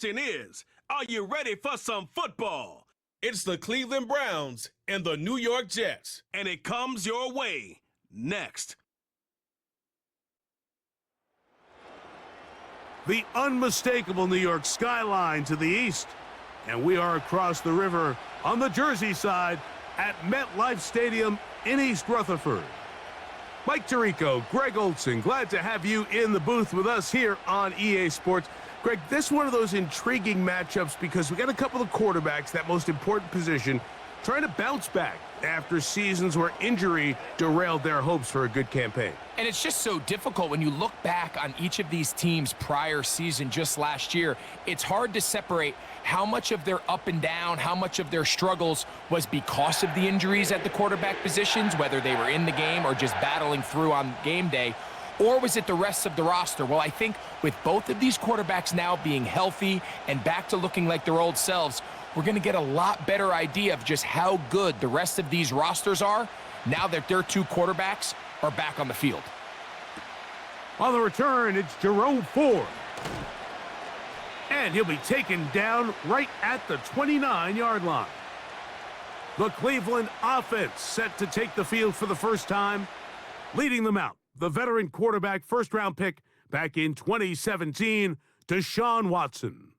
question is, are you ready for some football? It's the Cleveland Browns and the New York Jets, and it comes your way next. The unmistakable New York skyline to the east, and we are across the river on the Jersey side at MetLife Stadium in East Rutherford. Mike Tirico, Greg Olson, glad to have you in the booth with us here on EA Sports. Greg, this is one of those intriguing matchups because we got a couple of quarterbacks, that most important position, trying to bounce back after seasons where injury derailed their hopes for a good campaign. And it's just so difficult when you look back on each of these teams' prior season just last year. It's hard to separate how much of their up and down, how much of their struggles was because of the injuries at the quarterback positions, whether they were in the game or just battling through on game day, or was it the rest of the roster? Well, I think with both of these quarterbacks now being healthy and back to looking like their old selves, we're going to get a lot better idea of just how good the rest of these rosters are now that their two quarterbacks are back on the field. On the return, it's Jerome Ford. And he'll be taken down right at the 29-yard line. The Cleveland offense set to take the field for the first time. Leading them out, the veteran quarterback first-round pick back in 2017, Deshaun Watson.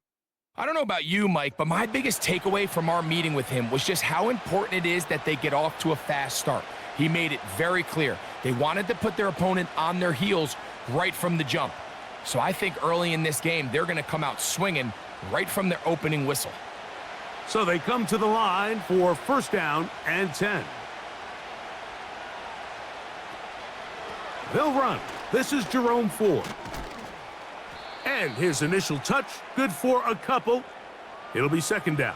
I don't know about you, Mike, but my biggest takeaway from our meeting with him was just how important it is that they get off to a fast start. He made it very clear. They wanted to put their opponent on their heels right from the jump. So I think early in this game, they're going to come out swinging right from their opening whistle. So they come to the line for first down and 10. They'll run. This is Jerome Ford. And his initial touch, good for a couple. It'll be second down.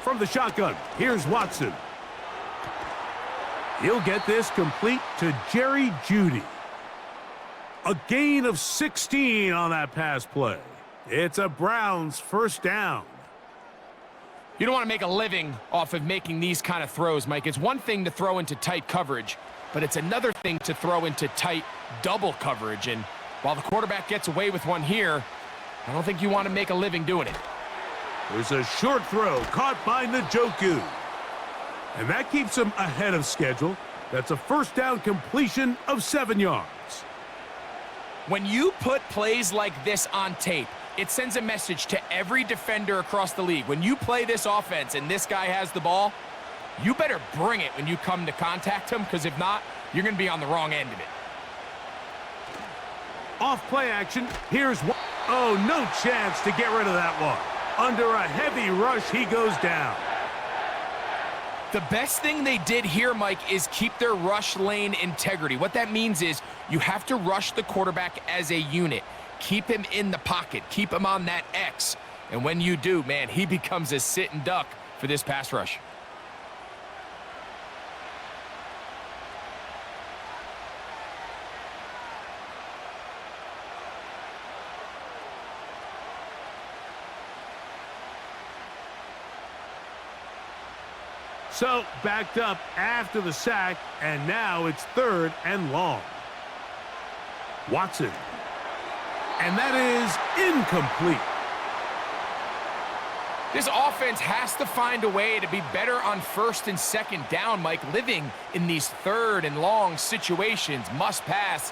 From the shotgun, here's Watson. He'll get this complete to Jerry Jeudy. A gain of 16 on that pass play. It's a Browns first down. You don't want to make a living off of making these kind of throws, Mike. It's one thing to throw into tight coverage, but it's another thing to throw into tight double coverage. And while the quarterback gets away with one here, I don't think you want to make a living doing it. There's a short throw caught by Njoku. And that keeps him ahead of schedule. That's a first down completion of 7 yards. When you put plays like this on tape, it sends a message to every defender across the league. When you play this offense and this guy has the ball, you better bring it when you come to contact him, because if not, you're going to be on the wrong end of it. Off play action. Here's one. Oh, no chance to get rid of that one. Under a heavy rush, he goes down. The best thing they did here, Mike, is keep their rush lane integrity. What that means is you have to rush the quarterback as a unit. Keep him in the pocket. Keep him on that X. And when you do, man, he becomes a sitting duck for this pass rush. So, backed up after the sack, and now it's third and long. Watson. And that is incomplete. This offense has to find a way to be better on first and second down, Mike. Living in these third and long situations, must pass,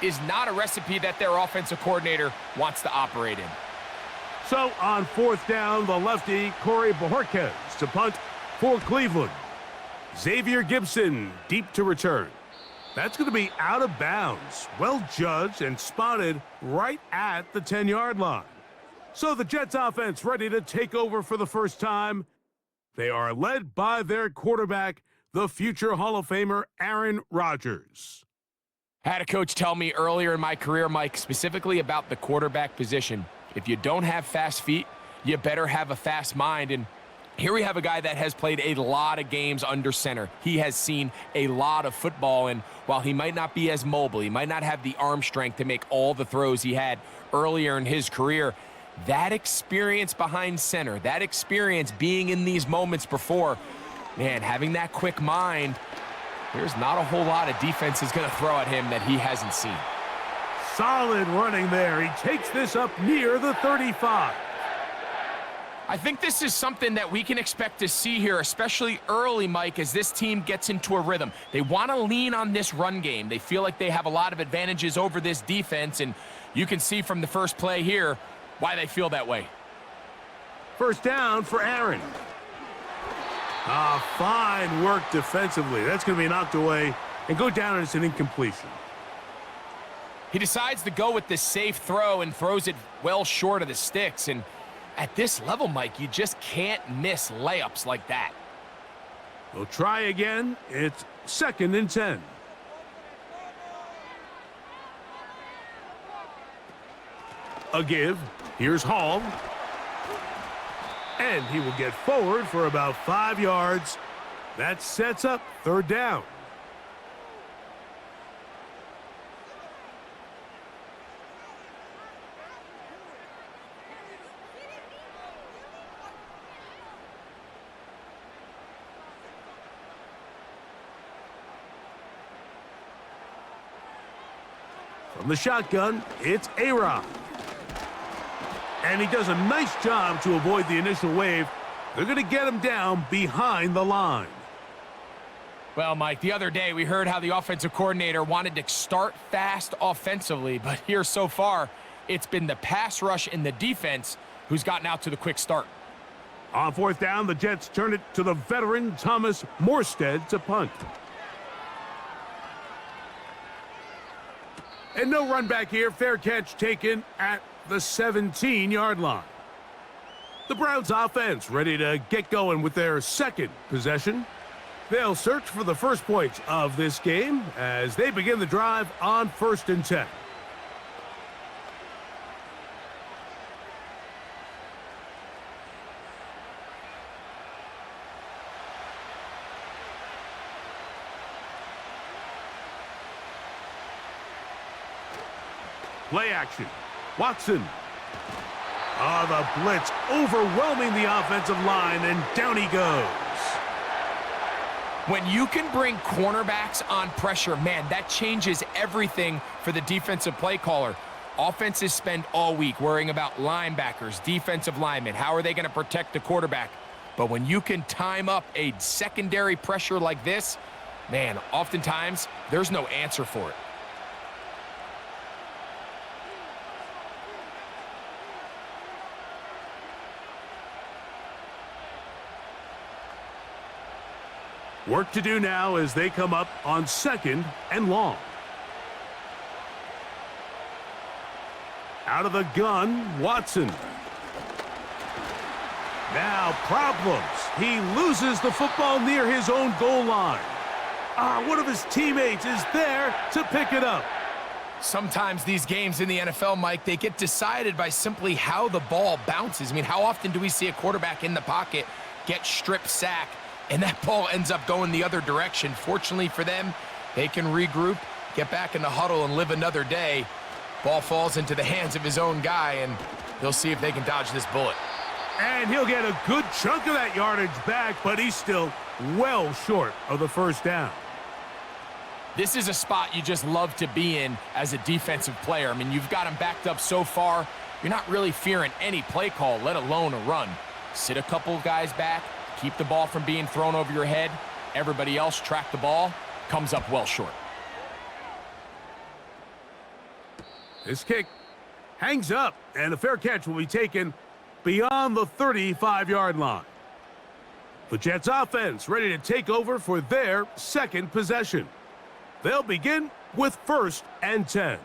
is not a recipe that their offensive coordinator wants to operate in. So, on fourth down, the lefty, Corey Bojorquez to punt for Cleveland. Xavier Gibson deep to return. That's going to be out of bounds. Well judged and spotted right at the 10-yard line. So the Jets offense ready to take over for the first time. They are led by their quarterback, the future Hall of Famer Aaron Rodgers. I had a coach tell me earlier in my career, Mike, specifically about the quarterback position. If you don't have fast feet, you better have a fast mind. And Here we have a guy that has played a lot of games under center. He has seen a lot of football, and while he might not be as mobile, he might not have the arm strength to make all the throws he had earlier in his career, that experience behind center, that experience being in these moments before, man, having that quick mind, there's not a whole lot of defense is going to throw at him that he hasn't seen. Solid running there. He takes this up near the 35. I think this is something that we can expect to see here, especially early, Mike, as this team gets into a rhythm. They want to lean on this run game. They feel like they have a lot of advantages over this defense, and you can see from the first play here why they feel that way. First down for Aaron. Fine work defensively. That's going to be knocked away and go down as an incompletion. He decides to go with this safe throw and throws it well short of the sticks, and at this level, Mike, you just can't miss layups like that. We'll try again. It's 2nd and 10. A give. Here's Hall. And he will get forward for about 5 yards. That sets up 3rd down. From the shotgun, it's A-Rod. And he does a nice job to avoid the initial wave. They're going to get him down behind the line. Well, Mike, the other day we heard how the offensive coordinator wanted to start fast offensively, but here so far, it's been the pass rush and the defense who's gotten out to the quick start. On 4th down, the Jets turn it to the veteran Thomas Morstead to punt. And no run back here. Fair catch taken at the 17-yard line. The Browns offense ready to get going with their 2nd possession. They'll search for the first points of this game as they begin the drive on 1st and 10. Play action. Watson. The blitz overwhelming the offensive line, and down he goes. When you can bring cornerbacks on pressure, man, that changes everything for the defensive play caller. Offenses spend all week worrying about linebackers, defensive linemen. How are they going to protect the quarterback? But when you can time up a secondary pressure like this, man, oftentimes there's no answer for it. Work to do now as they come up on 2nd and long. Out of the gun, Watson. Now problems. He loses the football near his own goal line. One of his teammates is there to pick it up. Sometimes these games in the NFL, Mike, they get decided by simply how the ball bounces. I mean, how often do we see a quarterback in the pocket get strip sack and that ball ends up going the other direction? Fortunately for them, they can regroup, get back in the huddle, and live another day. Ball falls into the hands of his own guy, and they'll see if they can dodge this bullet. And he'll get a good chunk of that yardage back, but he's still well short of the 1st down. This is a spot you just love to be in as a defensive player. I mean, you've got him backed up so far, you're not really fearing any play call, let alone a run. Sit a couple of guys back, keep the ball from being thrown over your head. Everybody else track the ball, comes up well short. This kick hangs up, and a fair catch will be taken beyond the 35-yard line. The Jets offense ready to take over for their 2nd possession. They'll begin with 1st and 10.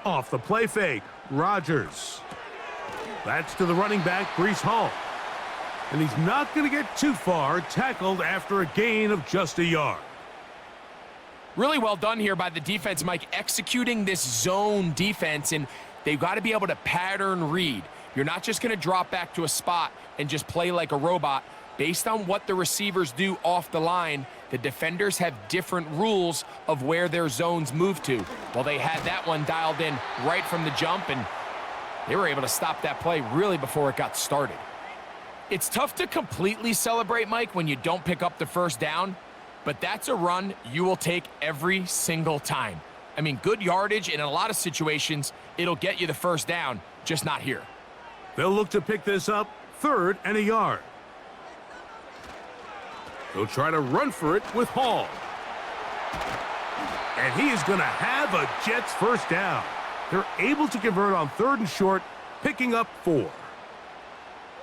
Off the play fake, Rodgers. That's to the running back, Breece Hall. And he's not going to get too far, tackled after a gain of just a yard. Really well done here by the defense, Mike, executing this zone defense, and they've got to be able to pattern read. You're not just going to drop back to a spot and just play like a robot. Based on what the receivers do off the line, the defenders have different rules of where their zones move to. Well, they had that one dialed in right from the jump, and they were able to stop that play really before it got started. It's tough to completely celebrate, Mike, when you don't pick up the first down, but that's a run you will take every single time. I mean, good yardage, and in a lot of situations, it'll get you the first down, just not here. They'll look to pick this up, 3rd and a yard. They'll try to run for it with Hall. And he is going to have a Jets first down. They're able to convert on 3rd and short, picking up 4.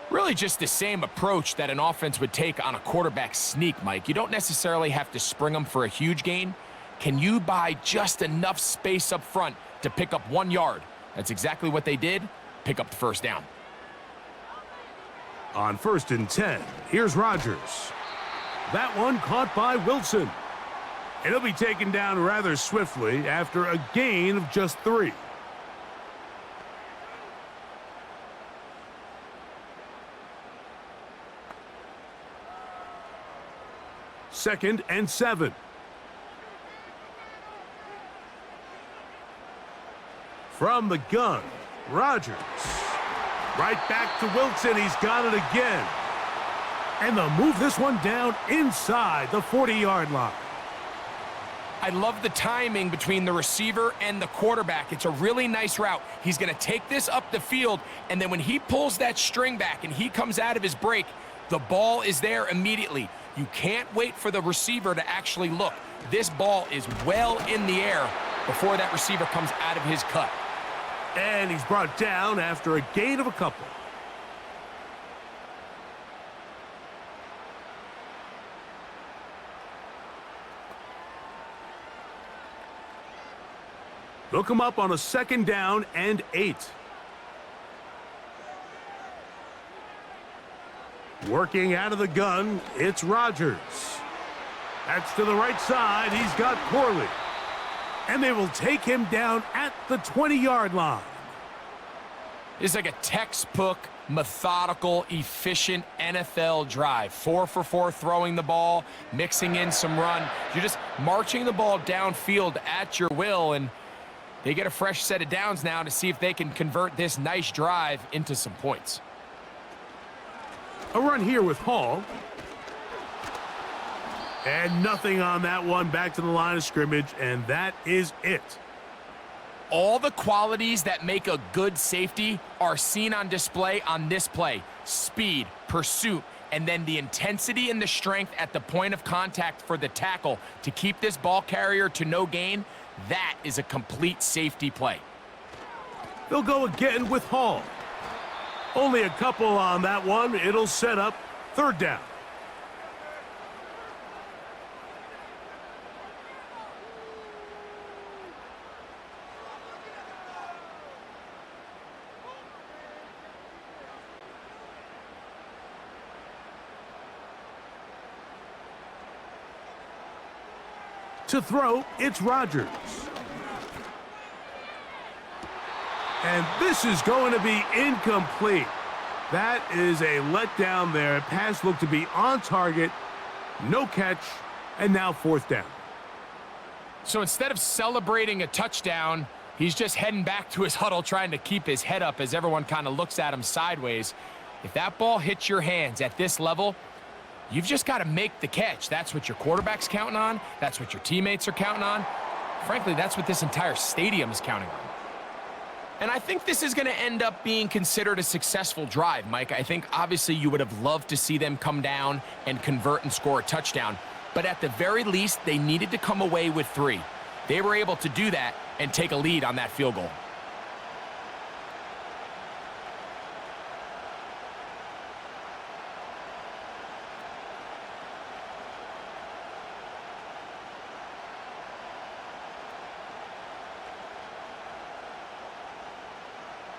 Really just the same approach that an offense would take on a quarterback sneak, Mike. You don't necessarily have to spring them for a huge gain. Can you buy just enough space up front to pick up 1 yard? That's exactly what they did. Pick up the first down. On 1st and 10, here's Rodgers. That one caught by Wilson. And he'll be taken down rather swiftly after a gain of just 3. Second and 7. From the gun, Rodgers. Right back to Wilson. He's got it again. And they'll move this one down inside the 40-yard line. I love the timing between the receiver and the quarterback. It's a really nice route. He's going to take this up the field, and then when he pulls that string back and he comes out of his break, the ball is there immediately. You can't wait for the receiver to actually look. This ball is well in the air before that receiver comes out of his cut. And he's brought down after a gain of a couple. They'll come up on a 2nd down and 8. Working out of the gun, it's Rodgers. That's to the right side. He's got Corley. And they will take him down at the 20-yard line. It's like a textbook, methodical, efficient NFL drive. 4 for 4 throwing the ball, mixing in some run. You're just marching the ball downfield at your will, and they get a fresh set of downs now to see if they can convert this nice drive into some points. A run here with Hall. And nothing on that one. Back to the line of scrimmage, and that is it. All the qualities that make a good safety are seen on display on this play. Speed, pursuit, and then the intensity and the strength at the point of contact for the tackle to keep this ball carrier to no gain. That is a complete safety play. They'll go again with Hall. Only a couple on that one. It'll set up 3rd down. To throw, it's Rodgers. And this is going to be incomplete. That is a letdown there. Pass looked to be on target, no catch, and now 4th down. So instead of celebrating a touchdown, he's just heading back to his huddle trying to keep his head up as everyone kind of looks at him sideways. If that ball hits your hands at this level, you've just got to make the catch. That's what your quarterback's counting on. That's what your teammates are counting on. Frankly, that's what this entire stadium is counting on. And I think this is going to end up being considered a successful drive, Mike. I think obviously you would have loved to see them come down and convert and score a touchdown. But at the very least, they needed to come away with 3. They were able to do that and take a lead on that field goal.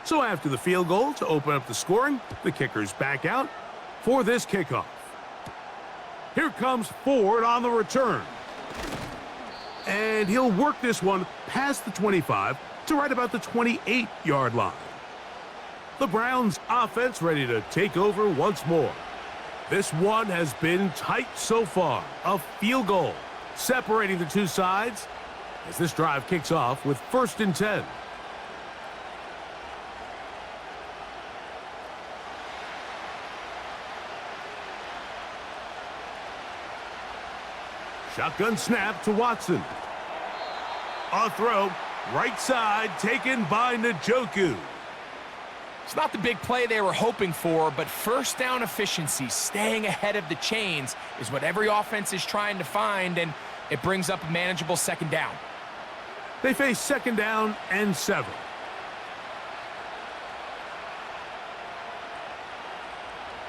So after the field goal to open up the scoring, the kicker's back out, for this kickoff. Here comes Ford on the return. And he'll work this one past the 25 to right about the 28-yard line. The Browns offense ready to take over once more. This one has been tight so far. A field goal separating the two sides as this drive kicks off with 1st and 10. Shotgun snap to Watson. A throw, right side, taken by Njoku. It's not the big play they were hoping for, but first down efficiency, staying ahead of the chains, is what every offense is trying to find, and it brings up a manageable 2nd down. They face 2nd down and 7.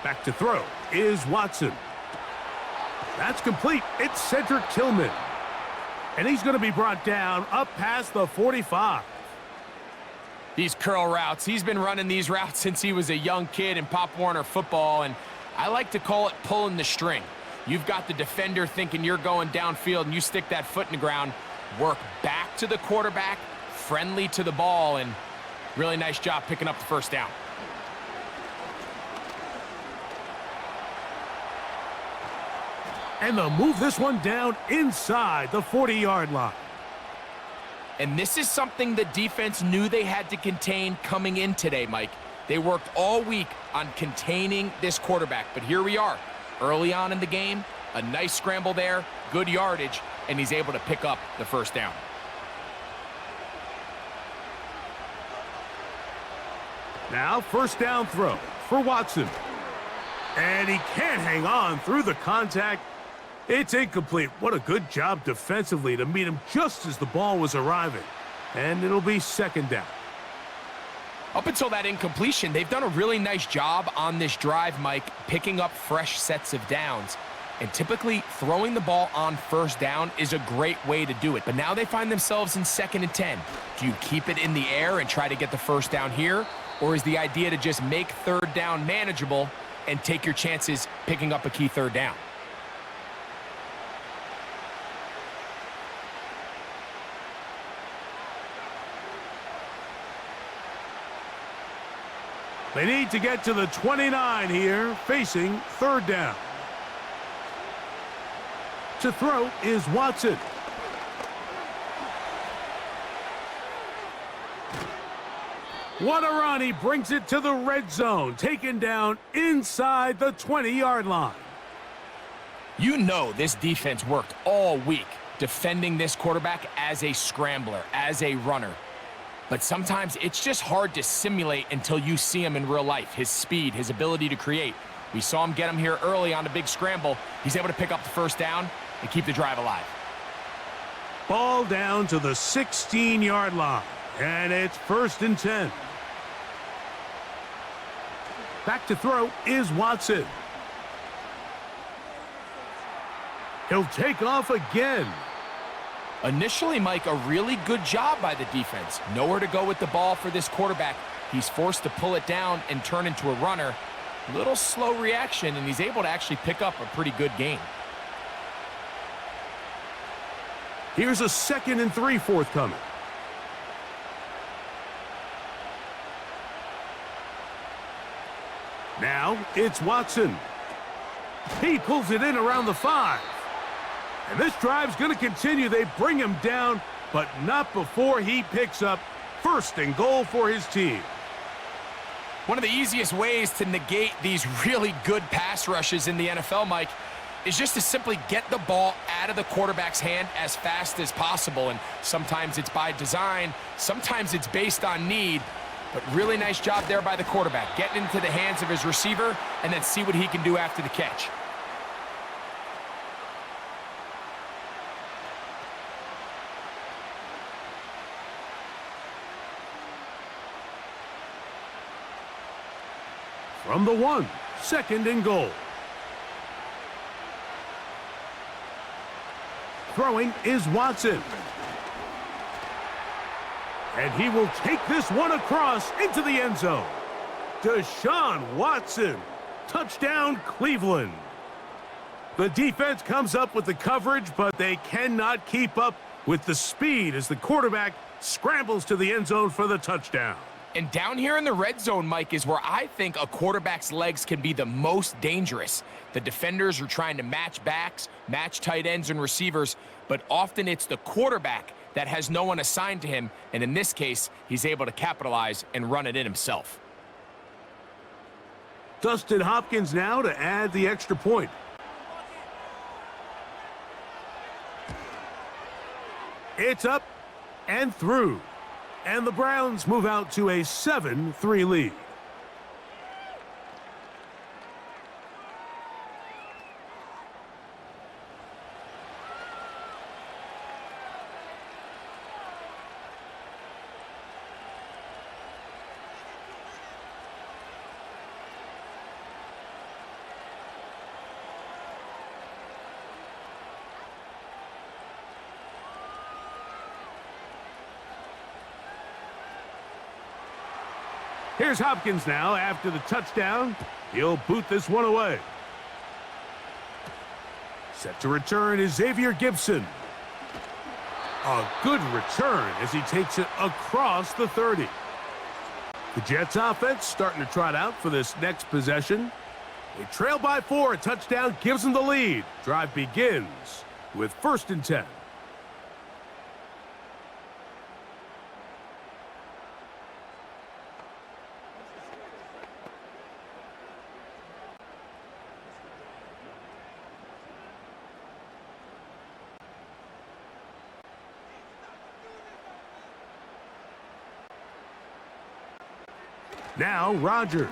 Back to throw is Watson. That's complete. It's Cedric Tillman. And he's going to be brought down up past the 45. These curl routes, he's been running these routes since he was a young kid in Pop Warner football, and I like to call it pulling the string. You've got the defender thinking you're going downfield, and you stick that foot in the ground, work back to the quarterback, friendly to the ball, and really nice job picking up the 1st down. And they'll move this one down inside the 40-yard line. And this is something the defense knew they had to contain coming in today, Mike. They worked all week on containing this quarterback, but here we are, early on in the game, a nice scramble there, good yardage, and he's able to pick up the 1st down. Now 1st down throw for Watson. And he can't hang on through the contact. It's incomplete. What a good job defensively to meet him just as the ball was arriving. And it'll be 2nd down. Up until that incompletion, they've done a really nice job on this drive, Mike, picking up fresh sets of downs. And typically, throwing the ball on 1st down is a great way to do it. But now they find themselves in 2nd and 10. Do you keep it in the air and try to get the 1st down here? Or is the idea to just make 3rd down manageable and take your chances picking up a key 3rd down? They need to get to the 29 here, facing 3rd down. To throw is Watson. What a run. He brings it to the red zone, taken down inside the 20-yard line. You know this defense worked all week defending this quarterback as a scrambler, as a runner. But sometimes it's just hard to simulate until you see him in real life. His speed, his ability to create. We saw him get him here early on a big scramble. He's able to pick up the 1st down and keep the drive alive. Ball down to the 16-yard line. And it's 1st and 10. Back to throw is Watson. He'll take off again. Initially, Mike, a really good job by the defense. Nowhere to go with the ball for this quarterback. He's forced to pull it down and turn into a runner. Little slow reaction, and he's able to actually pick up a pretty good gain. Here's a 2nd and 3 forthcoming. Now it's Watson. He pulls it in around the 5. And this drive's going to continue. They bring him down, but not before he picks up 1st and goal for his team. One of the easiest ways to negate these really good pass rushes in the NFL, Mike, is just to simply get the ball out of the quarterback's hand as fast as possible. And sometimes it's by design, sometimes it's based on need. But really nice job there by the quarterback, getting into the hands of his receiver and then see what he can do after the catch. From the 1, 2nd and goal. Throwing is Watson. And he will take this one across into the end zone. Deshaun Watson Touchdown, Cleveland. The defense comes up with the coverage, but they cannot keep up with the speed as the quarterback scrambles to the end zone for the touchdown. And down here in the red zone, Mike, is where I think a quarterback's legs can be the most dangerous. The defenders are trying to match backs, match tight ends and receivers, but often it's the quarterback that has no one assigned to him, and in this case, he's able to capitalize and run it in himself. Dustin Hopkins now to add the extra point. It's up and through. And the Browns move out to a 7-3 lead. Here's Hopkins now after the touchdown. He'll boot this one away. Set to return is Xavier Gibson. A good return as he takes it across the 30. The Jets offense starting to trot out for this next possession. They trail by 4. A touchdown gives them the lead. Drive begins with 1st and 10. Now Rodgers.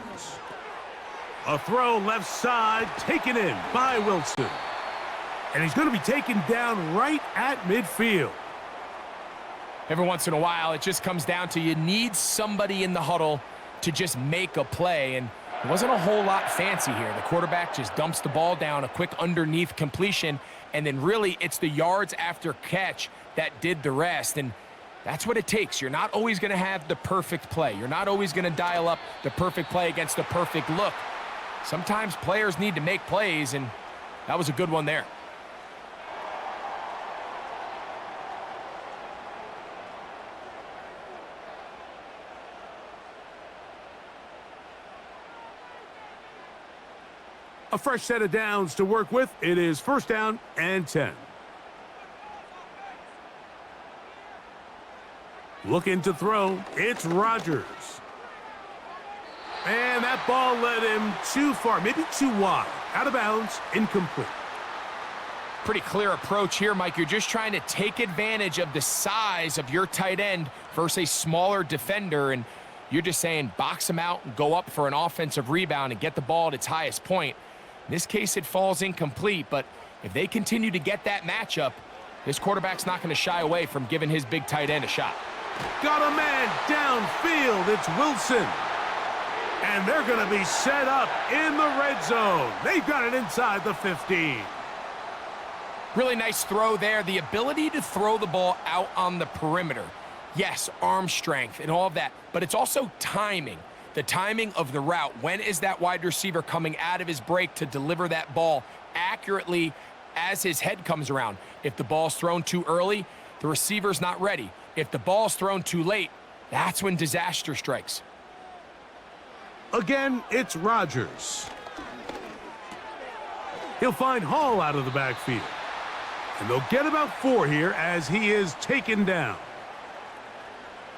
A throw left side, taken in by Wilson. And he's going to be taken down right at midfield. Every once in a while, it just comes down to you need somebody in the huddle to just make a play, and it wasn't a whole lot fancy here. The quarterback just dumps the ball down, a quick underneath completion, and then really it's the yards after catch that did the rest. And that's what it takes. You're not always going to have the perfect play. You're not always going to dial up the perfect play against the perfect look. Sometimes players need to make plays, and that was a good one there. A fresh set of downs to work with. It is 1st down and 10. Looking to throw, it's Rodgers. And that ball led him too far, maybe too wide. Out of bounds, incomplete. Pretty clear approach here, Mike. You're just trying to take advantage of the size of your tight end versus a smaller defender, and you're just saying box him out and go up for an offensive rebound and get the ball at its highest point. In this case, it falls incomplete, but if they continue to get that matchup, this quarterback's not going to shy away from giving his big tight end a shot. Got a man downfield. It's Wilson. And they're going to be set up in the red zone. They've got it inside the 15. Really nice throw there. The ability to throw the ball out on the perimeter. Yes, arm strength and all of that, but it's also timing. The timing of the route. When is that wide receiver coming out of his break to deliver that ball accurately as his head comes around? If the ball's thrown too early, the receiver's not ready. If the ball's thrown too late, that's when disaster strikes. Again, it's Rodgers. He'll find Hall out of the backfield. And they'll get about 4 here as he is taken down.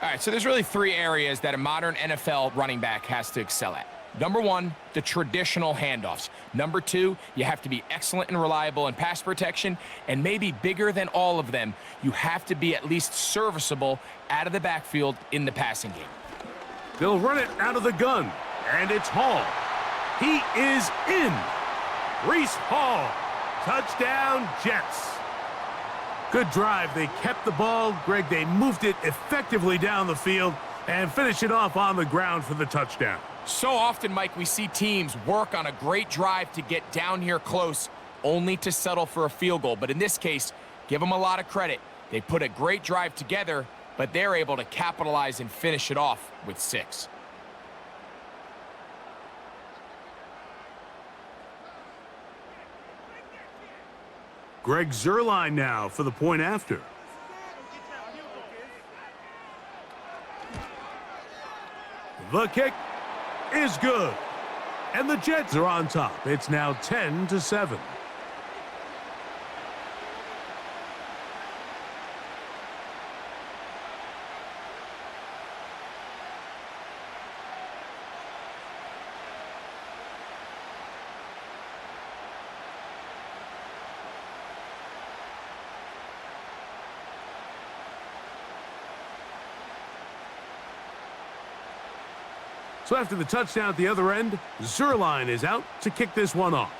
All right, so there's really 3 areas that a modern NFL running back has to excel at. Number 1, the traditional handoffs. Number 2, you have to be excellent and reliable in pass protection. And maybe bigger than all of them, you have to be at least serviceable out of the backfield in the passing game. They'll run it out of the gun. And it's Hall. He is in. Breece Hall. Touchdown, Jets. Good drive. They kept the ball. Greg, they moved it effectively down the field and finish it off on the ground for the touchdown. So often, Mike, we see teams work on a great drive to get down here close, only to settle for a field goal. But in this case, give them a lot of credit. They put a great drive together, but they're able to capitalize and finish it off with 6. Greg Zuerlein now for the point after. The kick is good. And the Jets are on top. It's now 10-7. So after the touchdown at the other end, Zuerlein is out to kick this one off.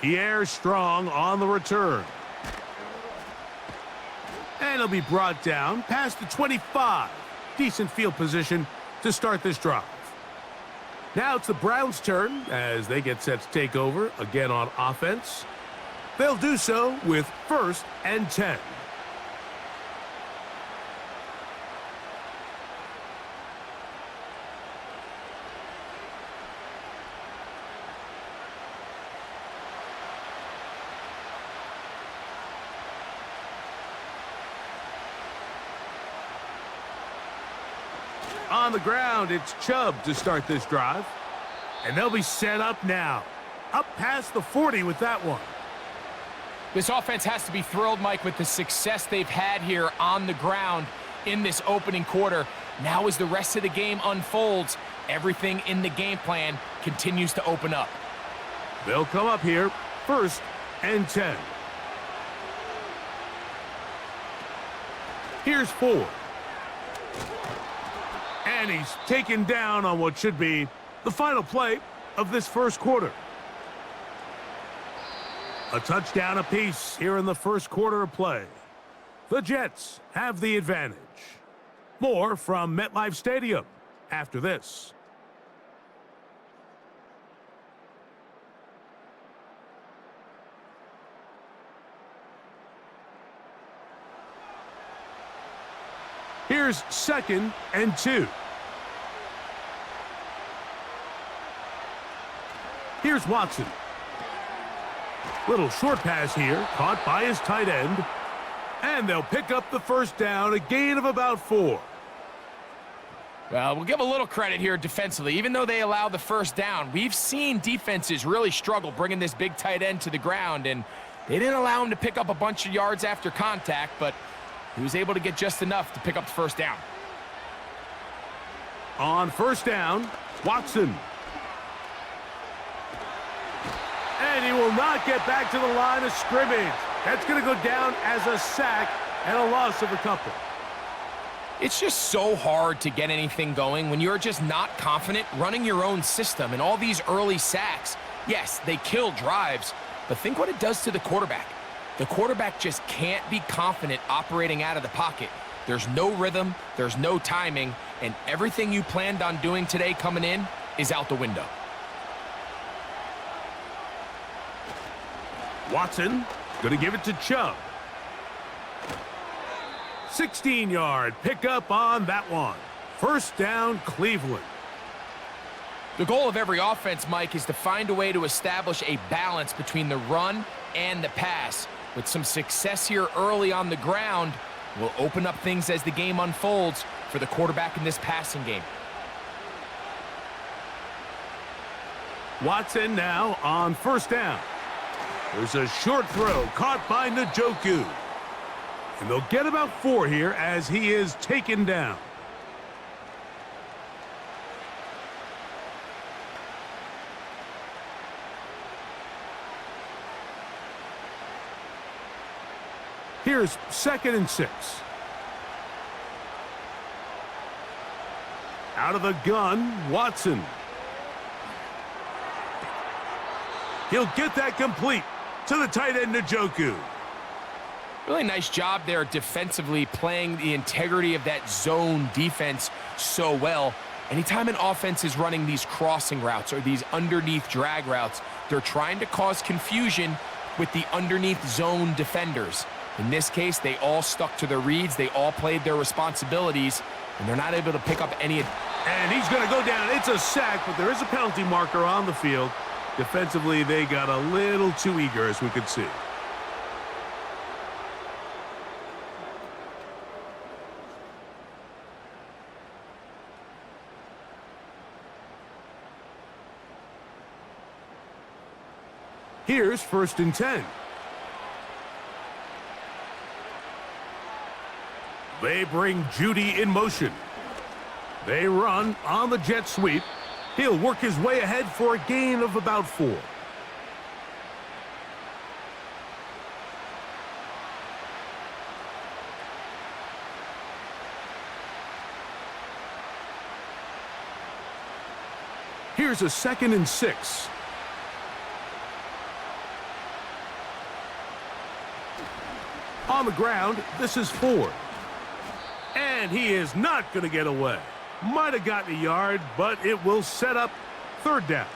Pierre Strong on the return. And he'll be brought down past the 25. Decent field position to start this drive. Now it's the Browns' turn as they get set to take over again on offense. They'll do so with 1st and 10. On the ground, it's Chubb to start this drive. And they'll be set up now. Up past the 40 with that one. This offense has to be thrilled, Mike, with the success they've had here on the ground in this opening quarter. Now as the rest of the game unfolds, everything in the game plan continues to open up. They'll come up here, 1st and 10. Here's Ford. And he's taken down on what should be the final play of this first quarter. A touchdown apiece here in the first quarter of play. The Jets have the advantage. More from MetLife Stadium after this. Here's 2nd and 2. Here's Watson. Little short pass here, caught by his tight end. And they'll pick up the first down, a gain of about 4. Well, we'll give a little credit here defensively. Even though they allow the first down, we've seen defenses really struggle bringing this big tight end to the ground, and they didn't allow him to pick up a bunch of yards after contact, but he was able to get just enough to pick up the first down. On first down, Watson. And he will not get back to the line of scrimmage. That's going to go down as a sack and a loss of a couple. It's just so hard to get anything going when you're just not confident running your own system. And all these early sacks, yes, they kill drives, but think what it does to the quarterback. The quarterback just can't be confident operating out of the pocket. There's no rhythm, there's no timing, and everything you planned on doing today coming in is out the window. Watson going to give it to Chubb. 16-yard pickup on that one. First down, Cleveland. The goal of every offense, Mike, is to find a way to establish a balance between the run and the pass. With some success here early on the ground, will open up things as the game unfolds for the quarterback in this passing game. Watson now on first down. There's a short throw caught by Njoku. And they'll get about 4 here as he is taken down. Here's 2nd and 6. Out of the gun, Watson. He'll get that complete to the tight end, Njoku. Really nice job there defensively, playing the integrity of that zone defense so well. Anytime an offense is running these crossing routes or these underneath drag routes, they're trying to cause confusion with the underneath zone defenders. In this case, they all stuck to their reads, they all played their responsibilities, and they're not able to pick up any. And he's going to go down. It's a sack, but there is a penalty marker on the field. Defensively, they got a little too eager, as we could see. Here's 1st and 10. They bring Judy in motion. They run on the jet sweep. He'll work his way ahead for a gain of about 4. Here's a 2nd and 6. On the ground, this is Ford. And he is not going to get away. Might have gotten a yard, but it will set up 3rd down.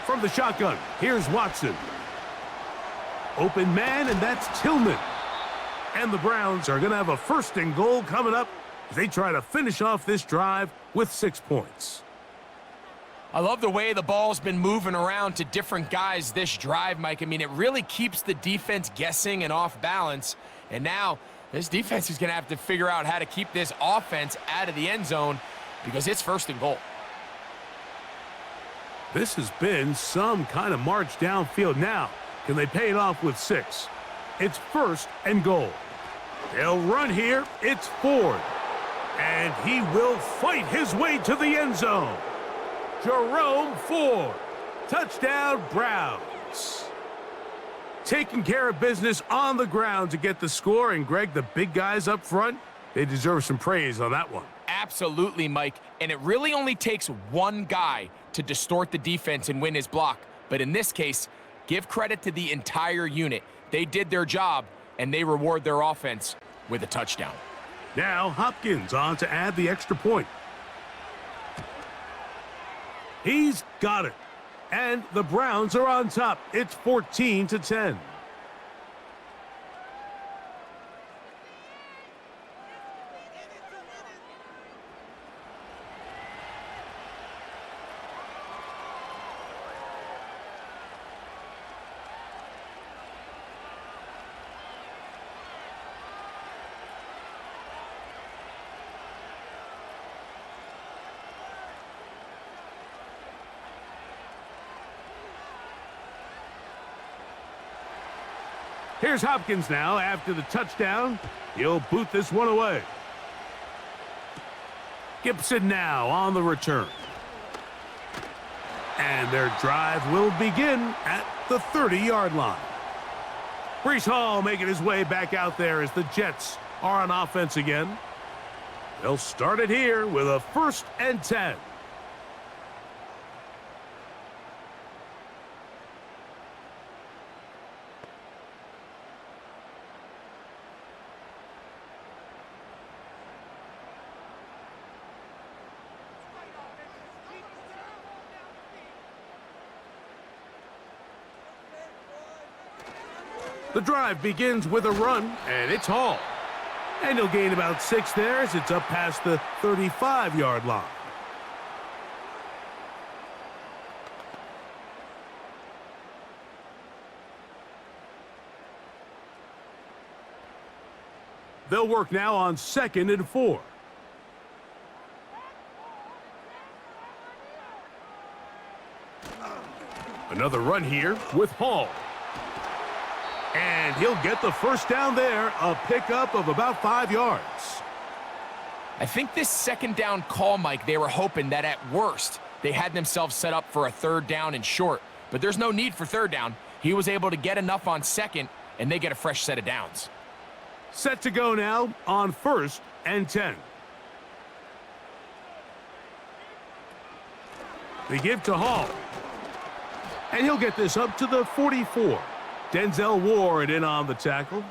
From the shotgun, here's Watson. Open man, and that's Tillman. And the Browns are going to have a 1st and goal coming up as they try to finish off this drive with 6 points. I love the way the ball's been moving around to different guys this drive, Mike. I mean, it really keeps the defense guessing and off balance. And now this defense is going to have to figure out how to keep this offense out of the end zone because it's 1st and goal. This has been some kind of march downfield. Now, can they pay it off with 6? It's 1st and goal. They'll run here. It's Ford. And he will fight his way to the end zone. Jerome Ford. Touchdown, Browns. Taking care of business on the ground to get the score. And, Greg, the big guys up front, they deserve some praise on that one. Absolutely, Mike. And it really only takes one guy to distort the defense and win his block. But in this case, give credit to the entire unit. They did their job, and they reward their offense with a touchdown. Now Hopkins on to add the extra point. He's got it. And the Browns are on top. It's 14-10. Here's Hopkins now after the touchdown. He'll boot this one away. Gibson now on the return. And their drive will begin at the 30-yard line. Breece Hall making his way back out there as the Jets are on offense again. They'll start it here with a 1st and 10. The drive begins with a run, and it's Hall. And he'll gain about 6 there as it's up past the 35-yard line. They'll work now on 2nd and 4. Another run here with Hall. And he'll get the 1st down there, a pickup of about 5 yards. I think this 2nd down call, Mike, they were hoping that at worst they had themselves set up for a 3rd down and short. But there's no need for 3rd down. He was able to get enough on 2nd, and they get a fresh set of downs. Set to go now on 1st and 10. They give to Hall. And he'll get this up to the 44. Denzel Ward in on the tackle.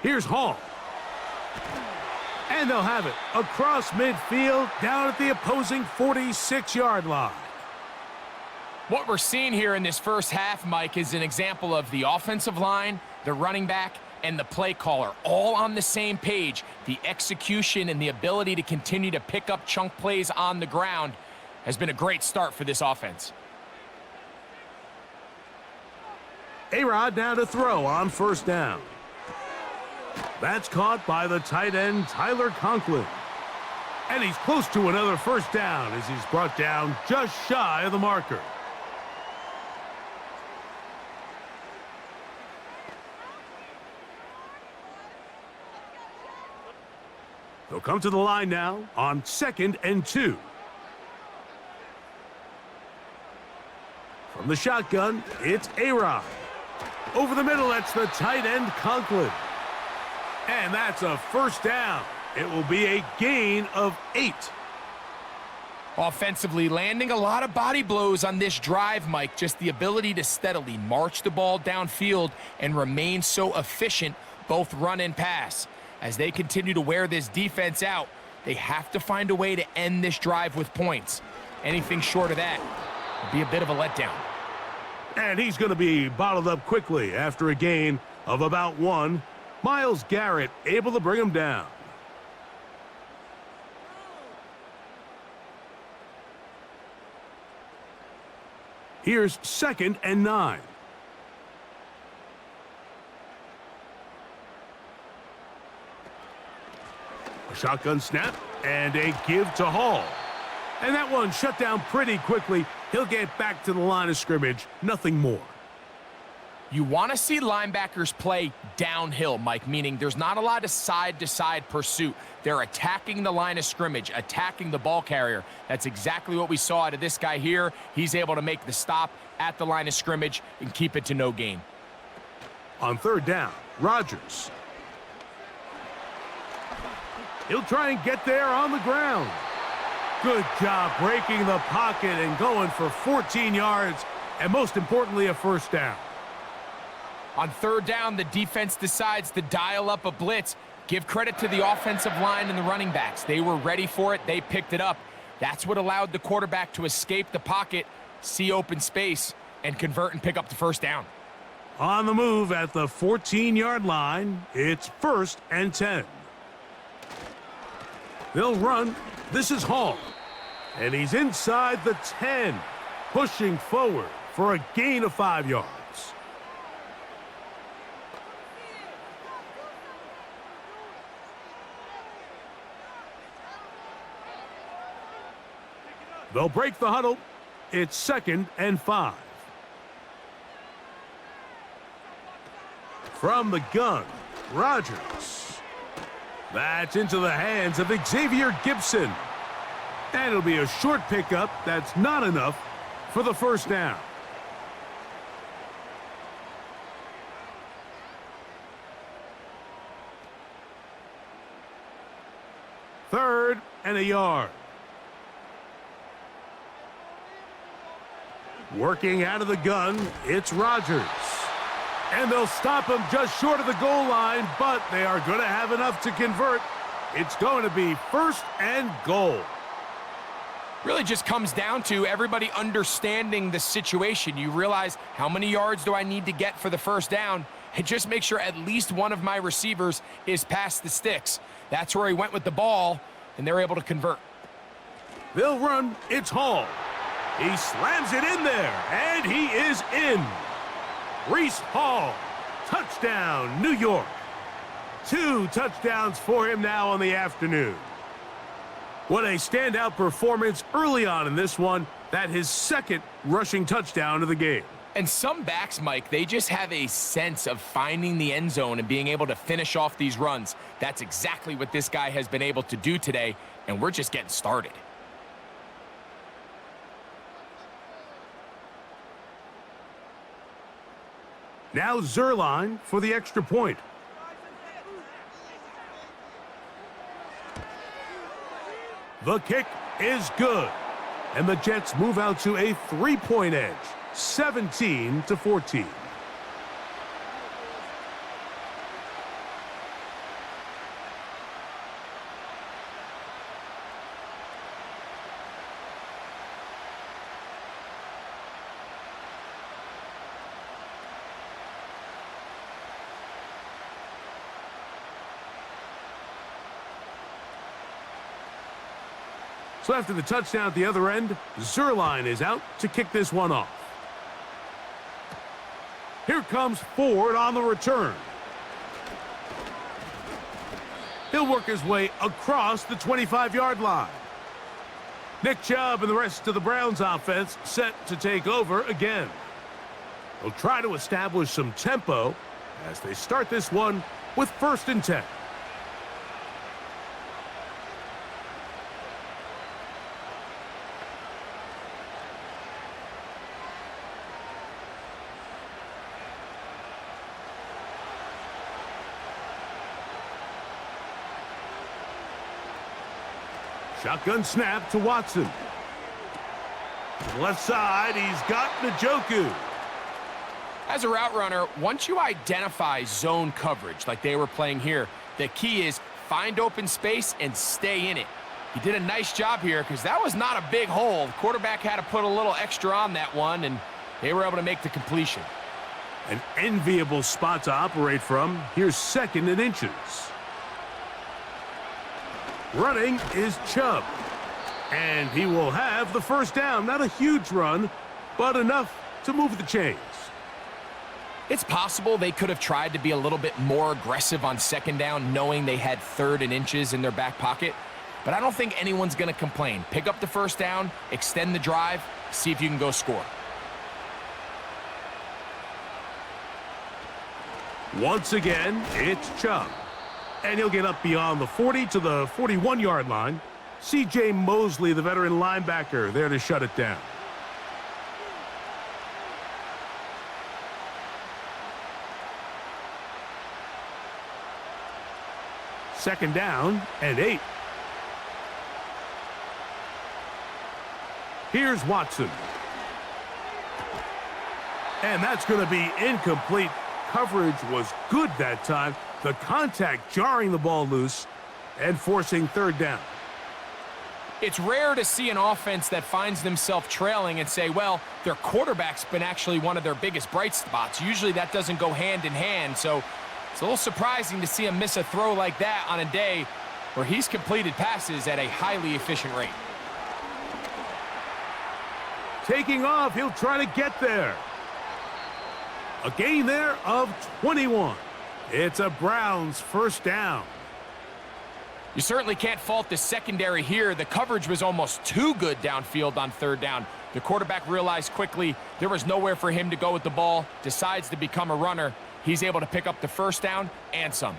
Here's Hall. And they'll have it across midfield down at the opposing 46-yard line. What we're seeing here in this first half, Mike, is an example of the offensive line, the running back, and the play caller all on the same page. The execution and the ability to continue to pick up chunk plays on the ground has been a great start for this offense. A-Rod now to throw on first down. That's caught by the tight end, Tyler Conklin. And he's close to another first down as he's brought down just shy of the marker. They'll come to the line now on 2nd and 2. From the shotgun, it's A-Rod. Over the middle, that's the tight end, Conklin. And that's a first down. It will be a gain of 8. Offensively, landing a lot of body blows on this drive, Mike. Just the ability to steadily march the ball downfield and remain so efficient, both run and pass. As they continue to wear this defense out, they have to find a way to end this drive with points. Anything short of that would be a bit of a letdown. And he's going to be bottled up quickly after a gain of about 1. Myles Garrett able to bring him down. Here's 2nd and 9. A shotgun snap and a give to Hall. And that one shut down pretty quickly. He'll get back to the line of scrimmage. Nothing more. You want to see linebackers play downhill, Mike, meaning there's not a lot of side-to-side pursuit. They're attacking the line of scrimmage, attacking the ball carrier. That's exactly what we saw out of this guy here. He's able to make the stop at the line of scrimmage and keep it to no gain. On 3rd down, Rodgers. He'll try and get there on the ground. Good job breaking the pocket and going for 14 yards, and most importantly, a first down. On 3rd down, the defense decides to dial up a blitz. Give credit to the offensive line and the running backs. They were ready for it. They picked it up. That's what allowed the quarterback to escape the pocket, see open space, and convert and pick up the first down. On the move at the 14-yard line, it's 1st and 10. They'll run. This is Hall. And he's inside the 10, pushing forward for a gain of 5 yards. They'll break the huddle. It's 2nd and 5. From the gun, Rodgers. That's into the hands of Xavier Gibson. And it'll be a short pickup. That's not enough for the first down. Third and a yard. Working out of the gun, it's Rodgers. And they'll stop him just short of the goal line, but they are going to have enough to convert. It's going to be 1st and goal. Really just comes down to everybody understanding the situation. You realize, how many yards do I need to get for the first down? And just make sure at least one of my receivers is past the sticks. That's where he went with the ball, and they're able to convert. They'll run. It's Hall. He slams it in there, and he is in. Reese Hall, touchdown, New York. 2 touchdowns for him now on the afternoon. What a standout performance early on in this one. That his 2nd rushing touchdown of the game. And some backs, Mike, they just have a sense of finding the end zone and being able to finish off these runs. That's exactly what this guy has been able to do today, and we're just getting started. Now Zerline for the extra point. The kick is good. And the Jets move out to a 3-point edge, 17-14. So after the touchdown at the other end, Zerline is out to kick this one off. Here comes Ford on the return. He'll work his way across the 25-yard line. Nick Chubb and the rest of the Browns offense set to take over again. They'll try to establish some tempo as they start this one with 1st and 10. Shotgun snap to Watson. Left side, he's got Njoku. As a route runner, once you identify zone coverage like they were playing here, the key is find open space and stay in it. He did a nice job here because that was not a big hole. The quarterback had to put a little extra on that one, and they were able to make the completion. An enviable spot to operate from. Here's 2nd and inches. Running is Chubb. And he will have the 1st down. Not a huge run, but enough to move the chains. It's possible they could have tried to be a little bit more aggressive on 2nd down, knowing they had 3rd and inches in their back pocket. But I don't think anyone's going to complain. Pick up the 1st down, extend the drive, see if you can go score. Once again, it's Chubb. And he'll get up beyond the 40 to the 41-yard line. C.J. Mosley, the veteran linebacker, there to shut it down. Second down and 8. Here's Watson. And that's going to be incomplete. Coverage was good that time. The contact jarring the ball loose and forcing 3rd down. It's rare to see an offense that finds themselves trailing and say, well, their quarterback's been actually one of their biggest bright spots. Usually that doesn't go hand in hand, so it's a little surprising to see him miss a throw like that on a day where he's completed passes at a highly efficient rate. Taking off, he'll try to get there. A gain there of 21. It's a Browns 1st down. You certainly can't fault the secondary here. The coverage was almost too good downfield on 3rd down. The quarterback realized quickly there was nowhere for him to go with the ball, decides to become a runner. He's able to pick up the 1st down and some.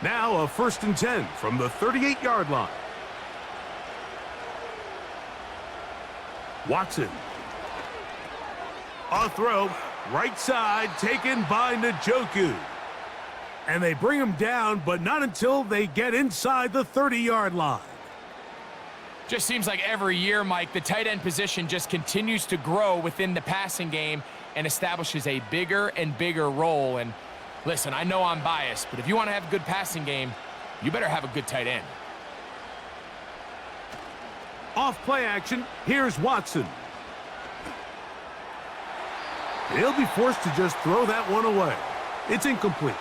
Now a 1st and 10 from the 38-yard line. Watson. A throw, right side, taken by Njoku. And they bring him down, but not until they get inside the 30-yard line. Just seems like every year, Mike, the tight end position just continues to grow within the passing game and establishes a bigger and bigger role. And listen, I know I'm biased, but if you want to have a good passing game, you better have a good tight end. Off play action, here's Watson. He'll be forced to just throw that one away. It's incomplete.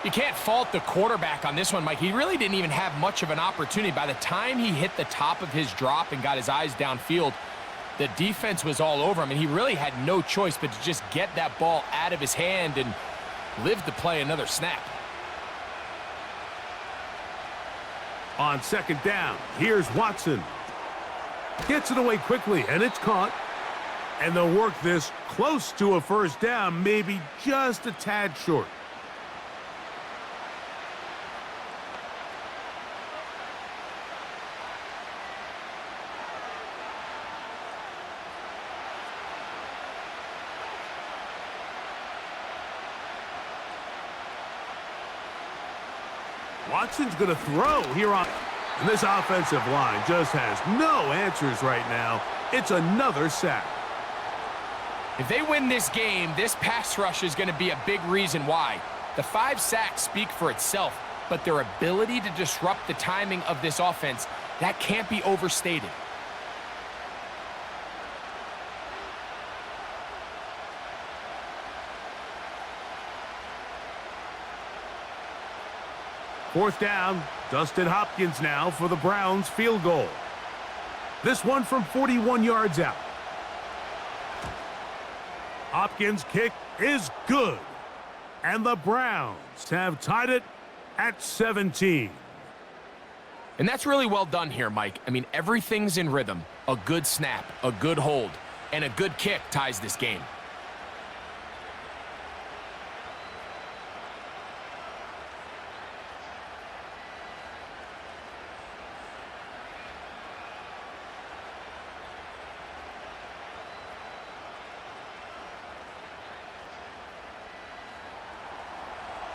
You can't fault the quarterback on this one, Mike. He really didn't even have much of an opportunity. By the time he hit the top of his drop and got his eyes downfield, the defense was all over him, and he really had no choice but to just get that ball out of his hand and live to play another snap. On 2nd down, here's Watson. Gets it away quickly, and it's caught. And they'll work this close to a 1st down, maybe just a tad short. Watson's going to throw here on. And this offensive line just has no answers right now. It's another sack. If they win this game, this pass rush is going to be a big reason why. The 5 sacks speak for itself, but their ability to disrupt the timing of this offense, that can't be overstated. 4th down, Dustin Hopkins now for the Browns field goal. This one from 41 yards out. Hopkins' kick is good. And the Browns have tied it at 17. And that's really well done here, Mike. I mean, everything's in rhythm. A good snap, a good hold, and a good kick ties this game.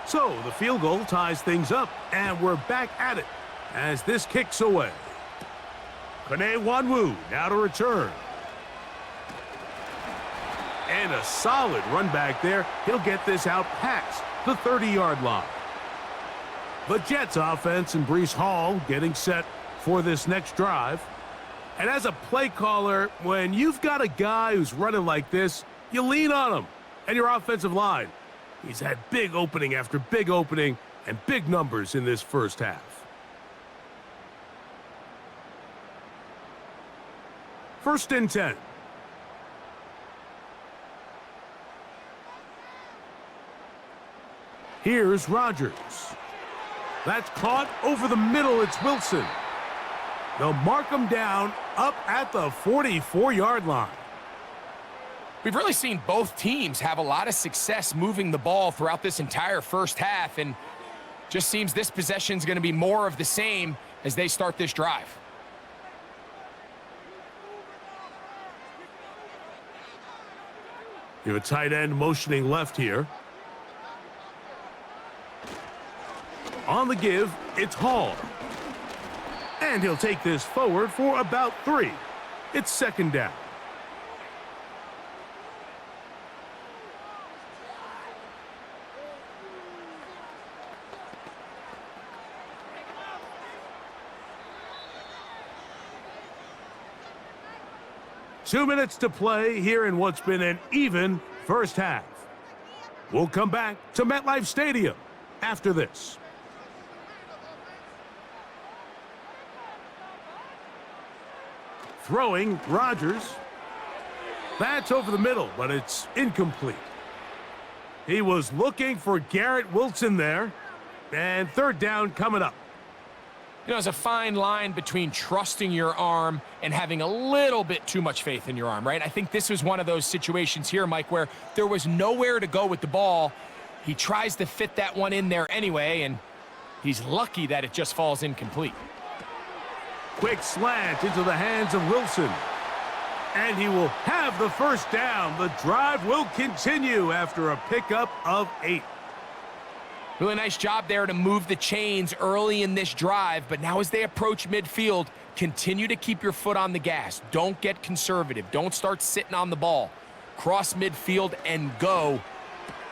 So the field goal ties things up, and we're back at it as this kicks away. Kene Nwanwu now to return. And a solid run back there. He'll get this out past the 30-yard line. The Jets offense and Breece Hall getting set for this next drive. And as a play caller, when you've got a guy who's running like this, you lean on him and your offensive line. He's had big opening after big opening and big numbers in this first half. 1st and 10. Here's Rodgers. That's caught over the middle. It's Wilson. They'll mark him down up at the 44-yard line. We've really seen both teams have a lot of success moving the ball throughout this entire first half, and just seems this possession is going to be more of the same as they start this drive. You have a tight end motioning left here. On the give, it's Hall. And he'll take this forward for about 3. It's 2nd down. Two minutes to play here in what's been an even first half. We'll come back to MetLife Stadium after this. Throwing, Rodgers. That's over the middle, but it's incomplete. He was looking for Garrett Wilson there. And 3rd down coming up. You know, there's a fine line between trusting your arm and having a little bit too much faith in your arm, right? I think this was one of those situations here, Mike, where there was nowhere to go with the ball. He tries to fit that one in there anyway, and he's lucky that it just falls incomplete. Quick slant into the hands of Wilson. And he will have the 1st down. The drive will continue after a pickup of 8. Really nice job there to move the chains early in this drive, but now as they approach midfield, continue to keep your foot on the gas. Don't get conservative. Don't start sitting on the ball. Cross midfield and go.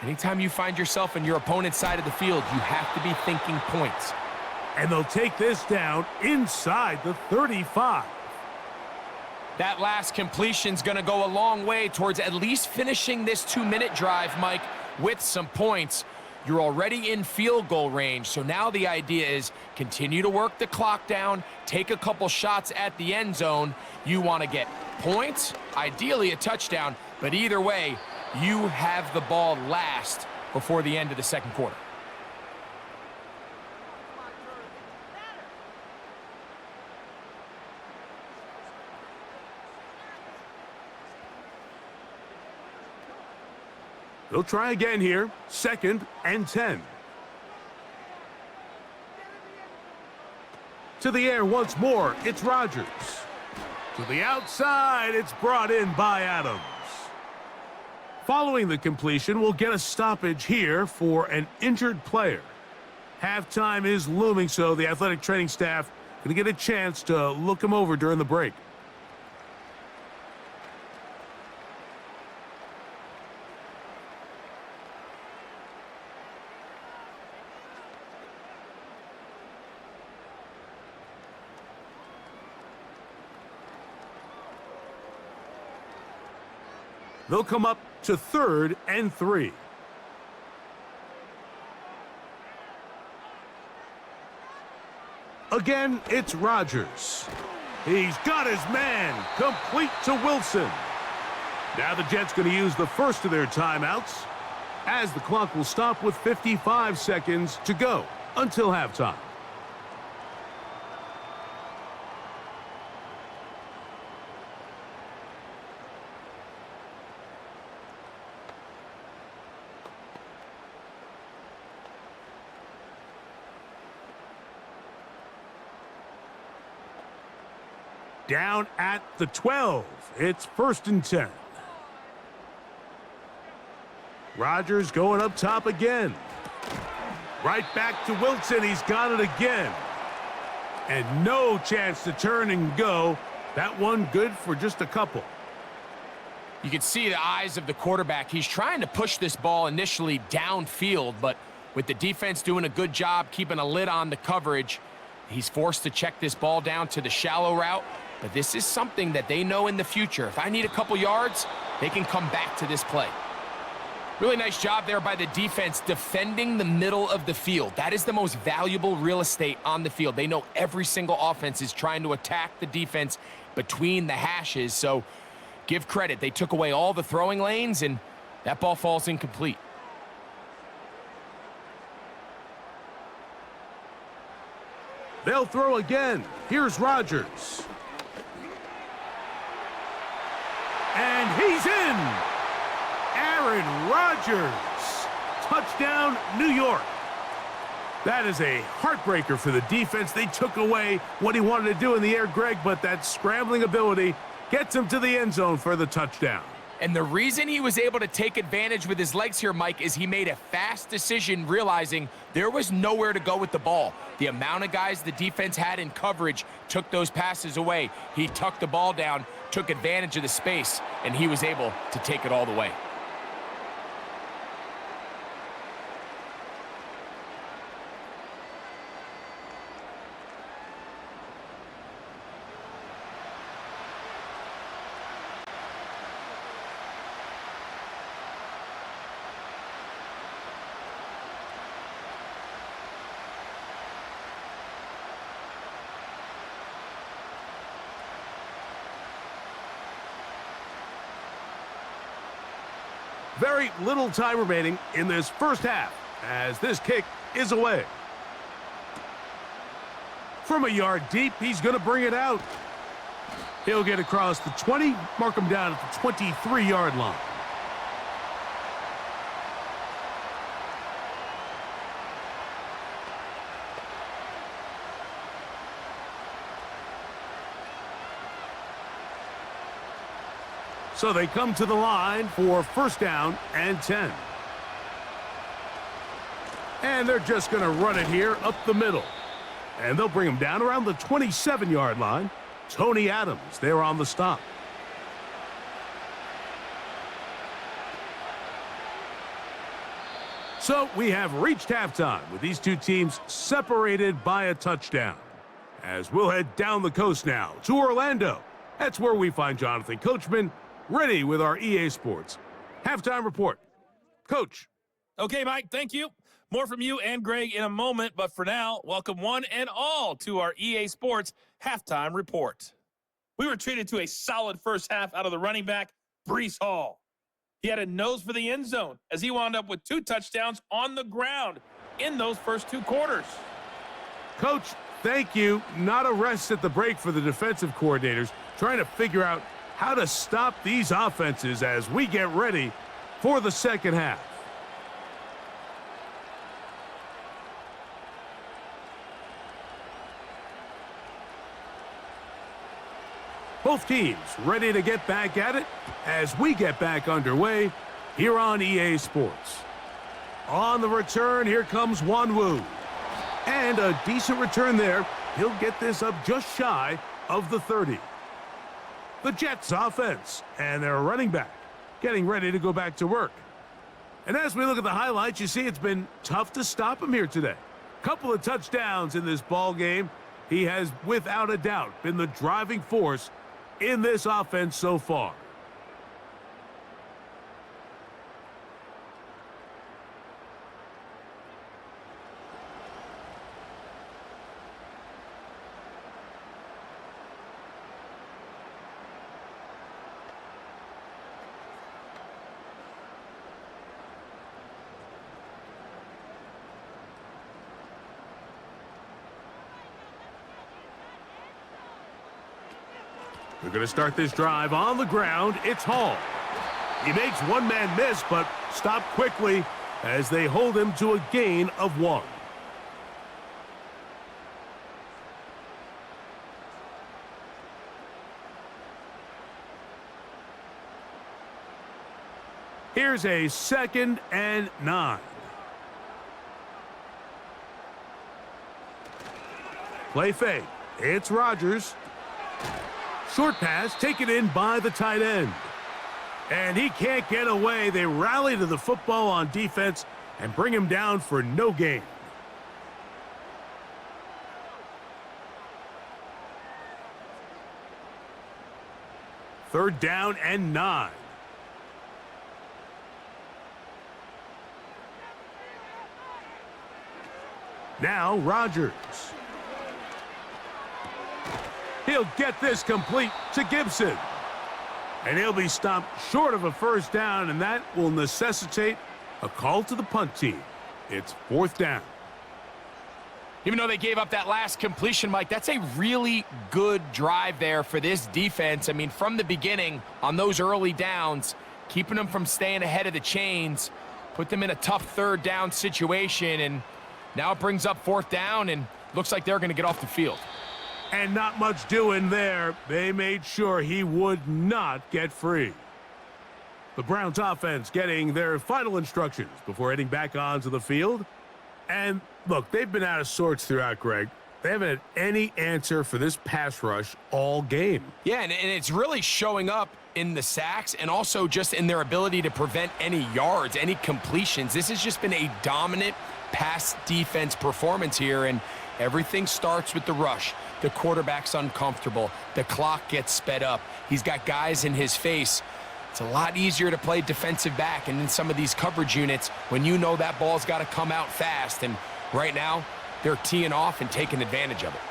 Anytime you find yourself in your opponent's side of the field, you have to be thinking points. And they'll take this down inside the 35. That last completion's going to go a long way towards at least finishing this 2-minute drive, Mike, with some points. You're already in field goal range, so now the idea is continue to work the clock down, take a couple shots at the end zone. You want to get points, ideally a touchdown, but either way, you have the ball last before the end of the 2nd quarter. They'll try again here. 2nd and 10. To the air once more. It's Rodgers. To the outside. It's brought in by Adams. Following the completion, we'll get a stoppage here for an injured player. Halftime is looming, so the athletic training staff going to get a chance to look him over during the break. They'll come up to 3rd and 3. Again, it's Rodgers. He's got his man, complete to Wilson. Now the Jets going to use the first of their timeouts, as the clock will stop with 55 seconds to go until halftime. Down at the 12. It's 1st and 10. Rodgers going up top again. Right back to Wilson. He's got it again. And no chance to turn and go. That one good for just a couple. You can see the eyes of the quarterback. He's trying to push this ball initially downfield, but with the defense doing a good job keeping a lid on the coverage, he's forced to check this ball down to the shallow route. But this is something that they know in the future. If I need a couple yards, they can come back to this play. Really nice job there by the defense defending the middle of the field. That is the most valuable real estate on the field. They know every single offense is trying to attack the defense between the hashes. So give credit. They took away all the throwing lanes, and that ball falls incomplete. They'll throw again. Here's Rodgers. And he's in. Aaron Rodgers. Touchdown, New York. That is a heartbreaker for the defense. They took away what he wanted to do in the air, Greg, but that scrambling ability gets him to the end zone for the touchdown. And the reason he was able to take advantage with his legs here, Mike, is he made a fast decision realizing there was nowhere to go with the ball. The amount of guys the defense had in coverage took those passes away. He tucked the ball down, took advantage of the space, and he was able to take it all the way. Very little time remaining in this first half as this kick is away. From a yard deep, he's going to bring it out. He'll get across the 20, mark him down at the 23-yard line. So they come to the line for 1st down and 10. And they're just going to run it here up the middle. And they'll bring him down around the 27-yard line. Tony Adams there on the stop. So we have reached halftime with these two teams separated by a touchdown. As we'll head down the coast now to Orlando. That's where we find Jonathan Coachman ready with our EA Sports halftime report. Coach. Okay, Mike, thank you. More from you and Greg in a moment, but for now, welcome one and all to our EA Sports halftime report. We were treated to a solid first half out of the running back, Breece Hall. He had a nose for the end zone as he wound up with 2 touchdowns on the ground in those first 2 quarters. Coach, thank you. Not a rest at the break for the defensive coordinators, trying to figure out how to stop these offenses as we get ready for the second half. Both teams ready to get back at it as we get back underway here on EA Sports. On the return, here comes Wanwu. And a decent return there. He'll get this up just shy of the 30. The Jets offense and their running back getting ready to go back to work. And as we look at the highlights, you see it's been tough to stop him here today. Couple of touchdowns in this ball game. He has, without a doubt, been the driving force in this offense so far. They're going to start this drive on the ground. It's Hall. He makes one man miss, but stop quickly as they hold him to a gain of 1. Here's a 2nd and 9. Play fake. It's Rodgers. Short pass taken in by the tight end. And he can't get away. They rally to the football on defense and bring him down for no gain. Third down and 9. Now Rodgers. He'll get this complete to Gibson. And he'll be stopped short of a first down, and that will necessitate a call to the punt team. It's 4th down. Even though they gave up that last completion, Mike, that's a really good drive there for this defense. I mean, from the beginning, on those early downs, keeping them from staying ahead of the chains, put them in a tough 3rd down situation, and now it brings up 4th down, and looks like they're going to get off the field. And not much doing there. They made sure he would not get free. The Browns offense getting their final instructions before heading back onto the field. And look, they've been out of sorts throughout, Greg. They haven't had any answer for this pass rush all game. Yeah, and it's really showing up in the sacks and also just in their ability to prevent any yards, any completions. This has just been a dominant pass defense performance here, and everything starts with the rush. The quarterback's uncomfortable. The clock gets sped up. He's got guys in his face. It's a lot easier to play defensive back and in some of these coverage units when you know that ball's got to come out fast. And right now, they're teeing off and taking advantage of it.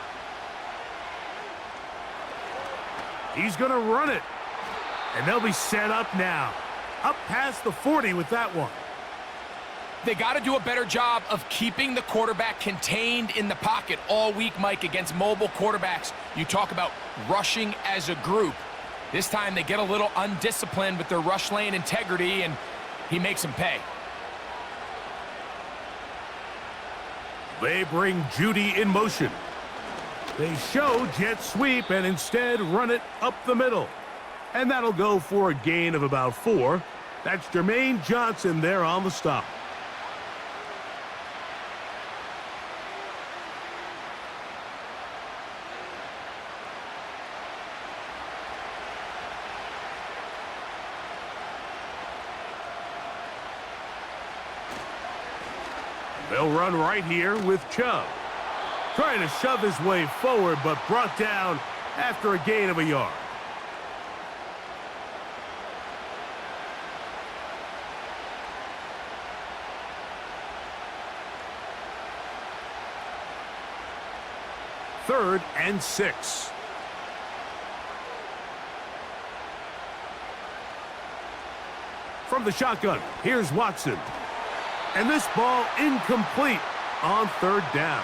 He's going to run it. And they'll be set up now. Up past the 40 with that one. They got to do a better job of keeping the quarterback contained in the pocket all week, Mike, against mobile quarterbacks. You talk about rushing as a group. This time they get a little undisciplined with their rush lane integrity, and he makes them pay. They bring Judy in motion. They show jet sweep and instead run it up the middle. And that'll go for a gain of about 4. That's Jermaine Johnson there on the stop. They'll run right here with Chubb. Trying to shove his way forward, but brought down after a gain of a yard. Third and 6. From the shotgun, here's Watson. And this ball incomplete on 3rd down.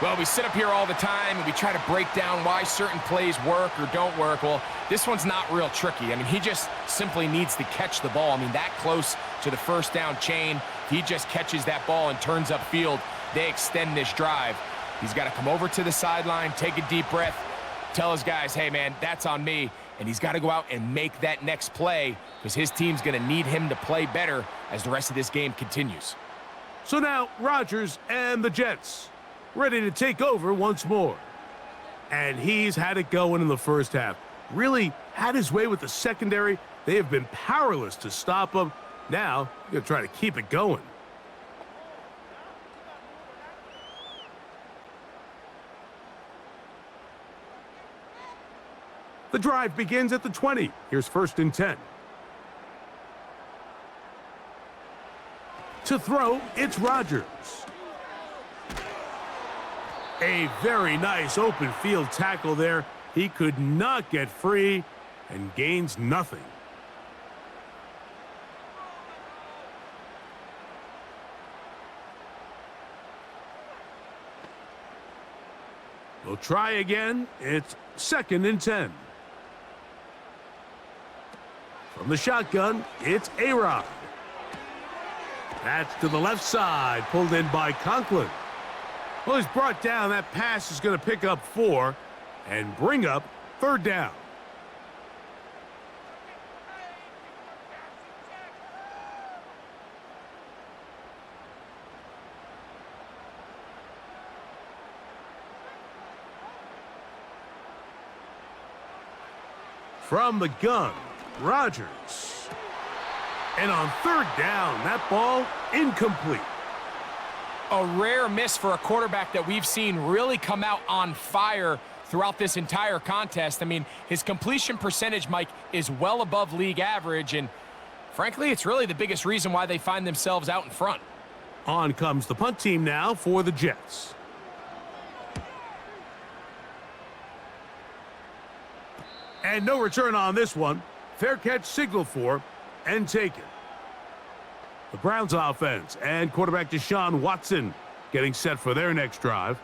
Well, we sit up here all the time and we try to break down why certain plays work or don't work. Well, this one's not real tricky. I mean, he just simply needs to catch the ball. I mean, that close to the first down chain, he just catches that ball and turns upfield. They extend this drive. He's got to come over to the sideline, take a deep breath, tell his guys, hey, man, that's on me. And he's got to go out and make that next play because his team's going to need him to play better as the rest of this game continues. So now Rodgers and the Jets ready to take over once more. And he's had it going in the first half. Really had his way with the secondary. They have been powerless to stop him. Now, he's going to try to keep it going. The drive begins at the 20. Here's 1st and 10. To throw, it's Rodgers. A very nice open field tackle there. He could not get free and gains nothing. We'll try again. It's 2nd and 10. From the shotgun, it's A-Rod. That's to the left side, pulled in by Conklin. Well, he's brought down. That pass is going to pick up 4 and bring up 3rd down. From the gun, Rodgers. And on 3rd down, that ball incomplete. A rare miss for a quarterback that we've seen really come out on fire throughout this entire contest. I mean, his completion percentage, Mike, is well above league average, and frankly, it's really the biggest reason why they find themselves out in front. On comes the punt team now for the Jets. And no return on this one. Fair catch signaled for and taken. The Browns offense and quarterback Deshaun Watson getting set for their next drive.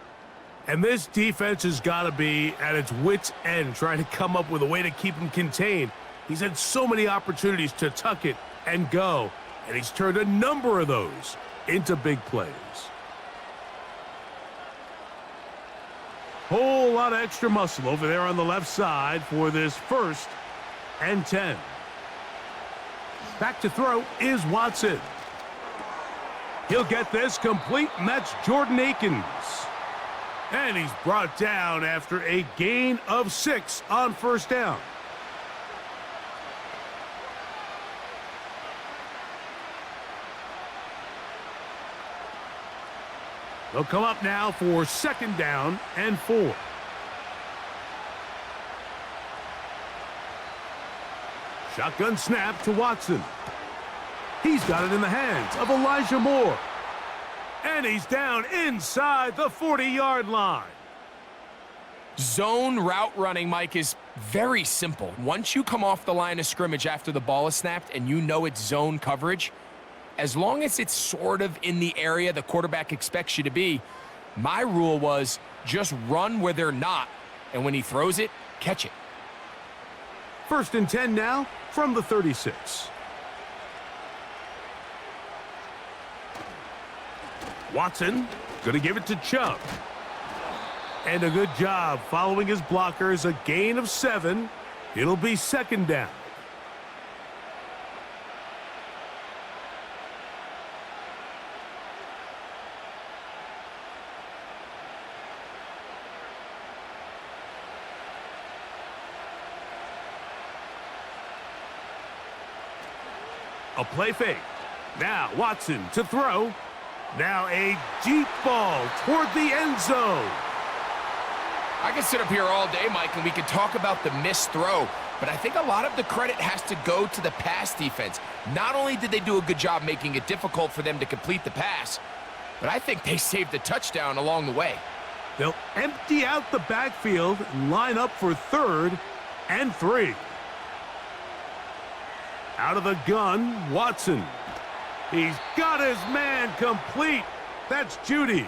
And this defense has got to be at its wits' end trying to come up with a way to keep him contained. He's had so many opportunities to tuck it and go, and he's turned a number of those into big plays. Whole lot of extra muscle over there on the left side for this 1st and 10. Back to throw is Watson. He'll get this complete, and that's Jordan Akins. And he's brought down after a gain of 6 on 1st down. They'll come up now for 2nd down and 4. Shotgun snap to Watson. He's got it in the hands of Elijah Moore. And he's down inside the 40-yard line. Zone route running, Mike, is very simple. Once you come off the line of scrimmage after the ball is snapped and you know it's zone coverage, as long as it's sort of in the area the quarterback expects you to be, my rule was just run where they're not, and when he throws it, catch it. 1st and 10 now from the 36. Watson going to give it to Chubb. And a good job following his blockers, a gain of 7. It'll be 2nd down. A play fake. Now Watson to throw. Now a deep ball toward the end zone. I can sit up here all day, Mike, and we can talk about the missed throw, but I think a lot of the credit has to go to the pass defense. Not only did they do a good job making it difficult for them to complete the pass, but I think they saved a touchdown along the way. They'll empty out the backfield and line up for 3rd and 3. Out of the gun, Watson. He's got his man complete. That's Judy.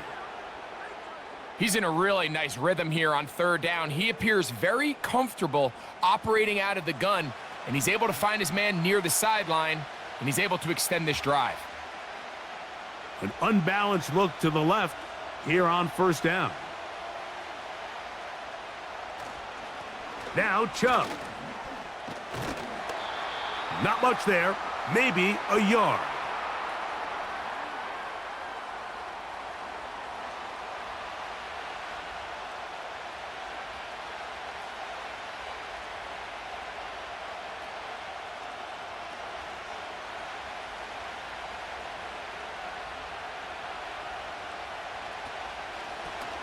He's in a really nice rhythm here on 3rd down. He appears very comfortable operating out of the gun, and he's able to find his man near the sideline, and he's able to extend this drive. An unbalanced look to the left here on 1st down. Now Chubb. Not much there, maybe a yard.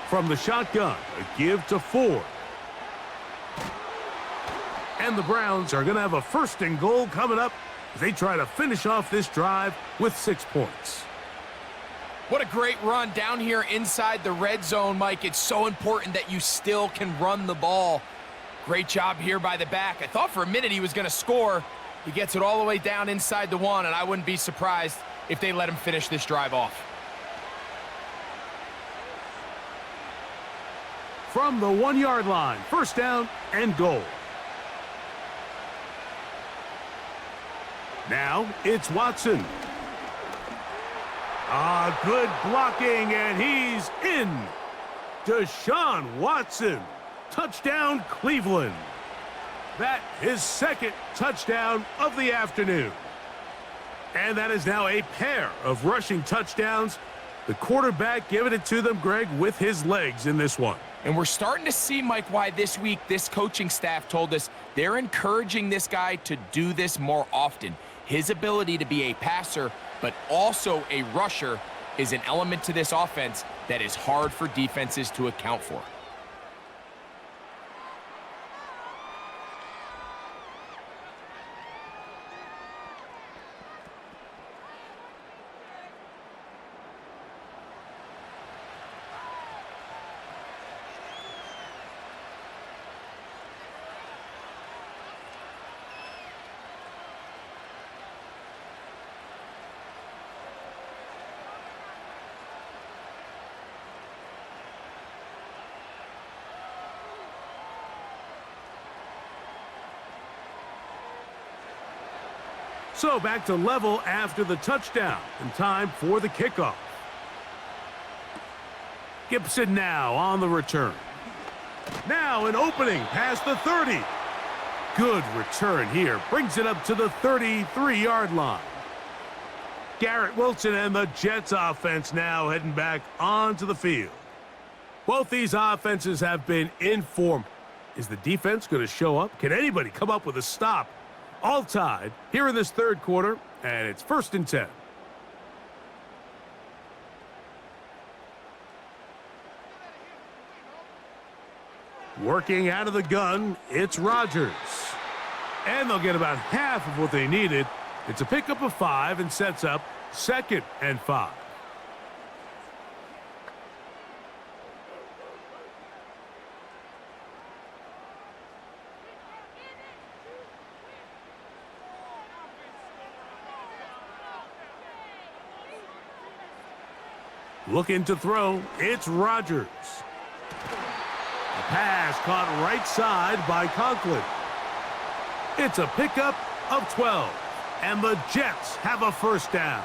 From the shotgun, a give to Ford. And the Browns are going to have a 1st and goal coming up as they try to finish off this drive with 6 points. What a great run down here inside the red zone, Mike. It's so important that you still can run the ball. Great job here by the back. I thought for a minute he was going to score. He gets it all the way down inside the 1, and I wouldn't be surprised if they let him finish this drive off. from the 1-yard line. First down and goal. Now it's Watson. Good blocking, and he's in. Deshaun Watson. Touchdown, Cleveland. That is second touchdown of the afternoon. And that is now a pair of rushing touchdowns. The quarterback giving it to them, Greg, with his legs in this one. And we're starting to see, Mike, why this week this coaching staff told us they're encouraging this guy to do this more often. His ability to be a passer, but also a rusher, is an element to this offense that is hard for defenses to account for. So back to level after the touchdown, and time for the kickoff. Gibson now on the return. Now an opening past the 30. Good return here. Brings it up to the 33-yard line. Garrett Wilson and the Jets offense now heading back onto the field. Both these offenses have been in form. Is the defense going to show up? Can anybody come up with a stop? All tied here in this third quarter, and it's 1st and 10. Working out of the gun, it's Rodgers. And they'll get about half of what they needed. It's a pickup of 5 and sets up 2nd and 5. Looking to throw, it's Rodgers. A pass caught right side by Conklin. It's a pickup of 12, and the Jets have a first down.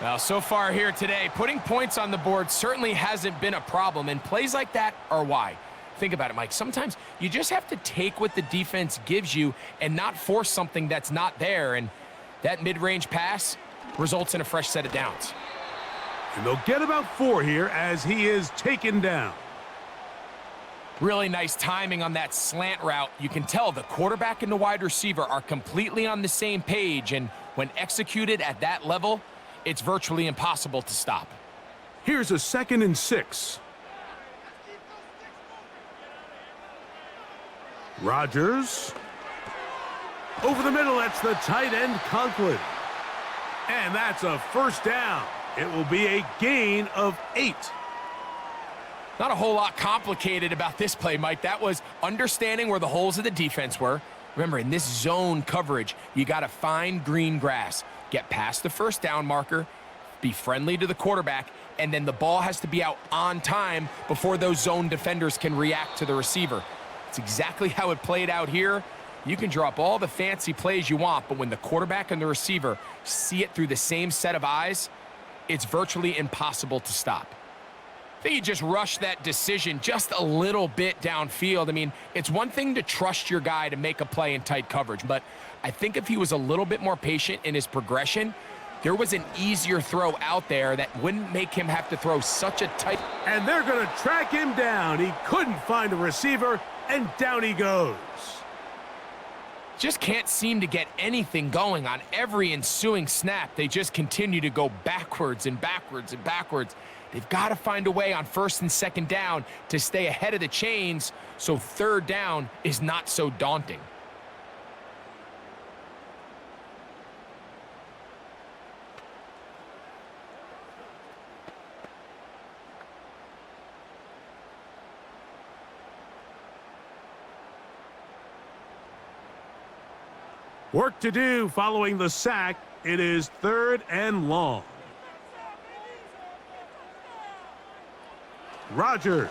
Well, so far here today, putting points on the board certainly hasn't been a problem, and plays like that are why. Think about it, Mike. Sometimes you just have to take what the defense gives you and not force something that's not there, and that mid-range pass results in a fresh set of downs. And they'll get about 4 here as he is taken down. Really nice timing on that slant route. You can tell the quarterback and the wide receiver are completely on the same page, and when executed at that level, it's virtually impossible to stop. Here's a 2nd and 6. Rodgers. Over the middle, that's the tight end, Conklin. And that's a first down. It will be a gain of 8. Not a whole lot complicated about this play, Mike. That was understanding where the holes of the defense were. Remember, in this zone coverage, you got to find green grass, get past the first down marker, be friendly to the quarterback, and then the ball has to be out on time before those zone defenders can react to the receiver. It's exactly how it played out here. You can draw up all the fancy plays you want, but when the quarterback and the receiver see it through the same set of eyes, it's virtually impossible to stop. I think you just rush that decision just a little bit downfield. I mean, it's one thing to trust your guy to make a play in tight coverage, but I think if he was a little bit more patient in his progression, there was an easier throw out there that wouldn't make him have to throw such a tight... And they're going to track him down. He couldn't find a receiver, and down he goes. Just can't seem to get anything going on every ensuing snap. They just continue to go backwards and backwards and backwards. They've got to find a way on 1st and 2nd down to stay ahead of the chains so 3rd down is not so daunting. Work to do following the sack. It is 3rd and long. Rodgers.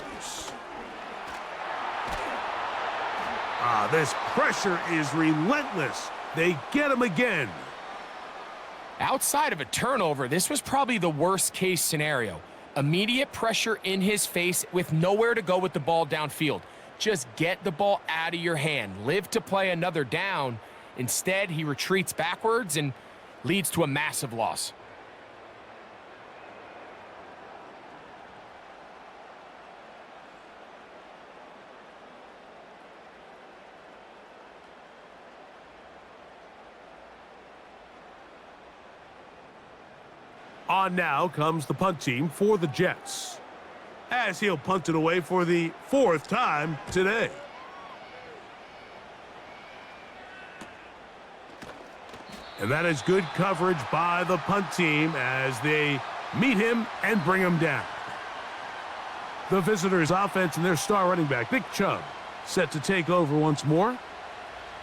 This pressure is relentless. They get him again. Outside of a turnover, this was probably the worst case scenario. Immediate pressure in his face with nowhere to go with the ball downfield. Just get the ball out of your hand. Live to play another down. Instead, he retreats backwards and leads to a massive loss. On now comes the punt team for the Jets, as he'll punt it away for the 4th time today. And that is good coverage by the punt team as they meet him and bring him down. The visitors' offense and their star running back, Nick Chubb, set to take over once more.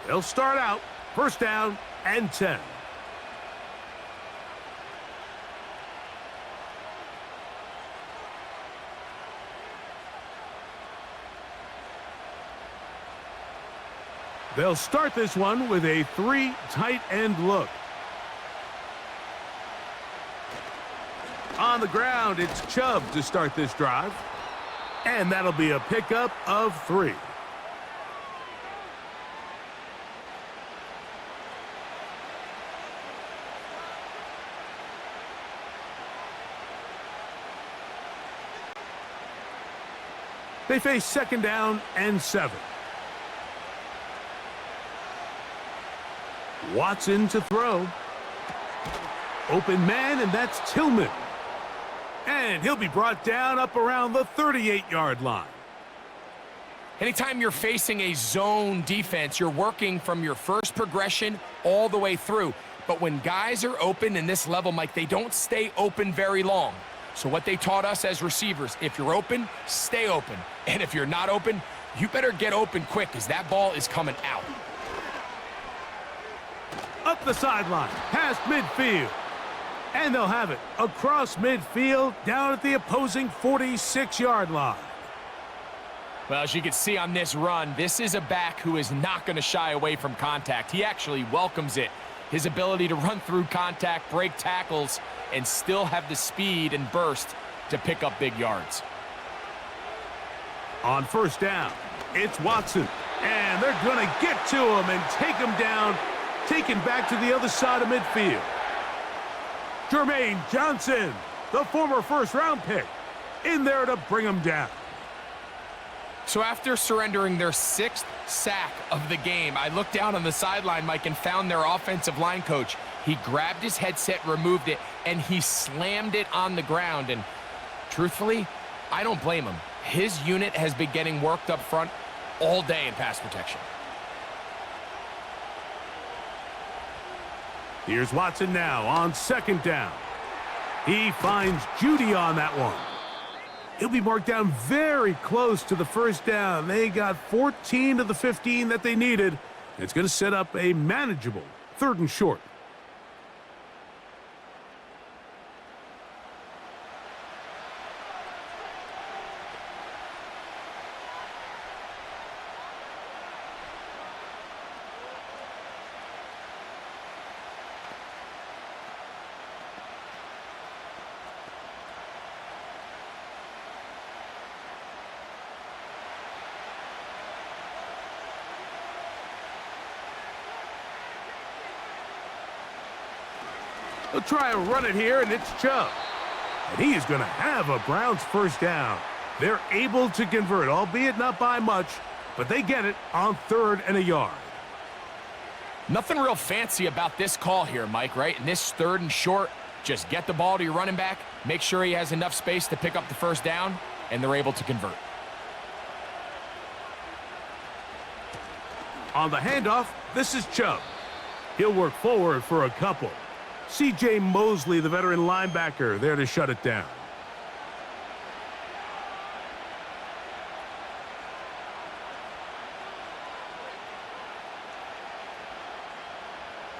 They'll start out 1st down and 10. They'll start this one with a 3 tight end look. On the ground, it's Chubb to start this drive. And that'll be a pickup of 3. They face 2nd down and 7. Watson to throw. Open man, and that's Tillman. And he'll be brought down up around the 38-yard line. Anytime you're facing a zone defense, you're working from your first progression all the way through. But when guys are open in this level, Mike, they don't stay open very long. So what they taught us as receivers, if you're open, stay open. And if you're not open, you better get open quick because that ball is coming out. Up the sideline, past midfield. And they'll have it across midfield, down at the opposing 46-yard line. Well, as you can see on this run, this is a back who is not going to shy away from contact. He actually welcomes it. His ability to run through contact, break tackles, and still have the speed and burst to pick up big yards. On 1st down, it's Watson. And they're going to get to him and take him down, taken back to the other side of midfield. Jermaine Johnson, the former 1st-round pick, in there to bring him down. So after surrendering their 6th sack of the game, I looked down on the sideline, Mike, and found their offensive line coach. He grabbed his headset, removed it, and he slammed it on the ground. And truthfully, I don't blame him. His unit has been getting worked up front all day in pass protection. Here's Watson now on 2nd down. He finds Judy on that one. He'll be marked down very close to the 1st down. They got 14 to the 15 that they needed. It's going to set up a manageable 3rd and short. They'll try and run it here, and it's Chubb. And he is going to have a Browns 1st down. They're able to convert, albeit not by much, but they get it on 3rd and a yard. Nothing real fancy about this call here, Mike, right? In this 3rd and short, just get the ball to your running back, make sure he has enough space to pick up the 1st down, and they're able to convert. On the handoff, this is Chubb. He'll work forward for a couple. C.J. Mosley, the veteran linebacker, there to shut it down.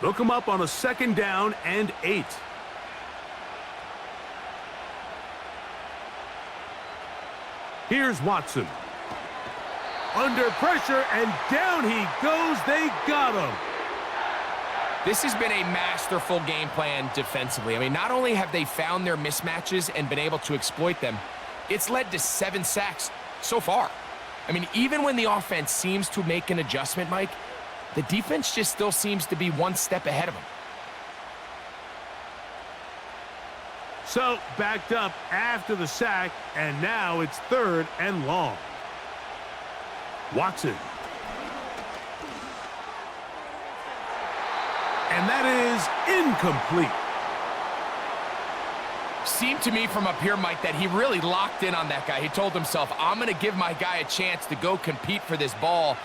They'll come up on a 2nd down and 8. Here's Watson. Under pressure, and down he goes. They got him. This has been a masterful game plan defensively. I mean, not only have they found their mismatches and been able to exploit them, it's led to 7 sacks so far. I mean, even when the offense seems to make an adjustment, Mike, the defense just still seems to be one step ahead of them. So, backed up after the sack, and now it's 3rd and long. Watson. And that is incomplete. Seemed to me from up here, Mike, that he really locked in on that guy. He told himself, I'm going to give my guy a chance to go compete for this ball.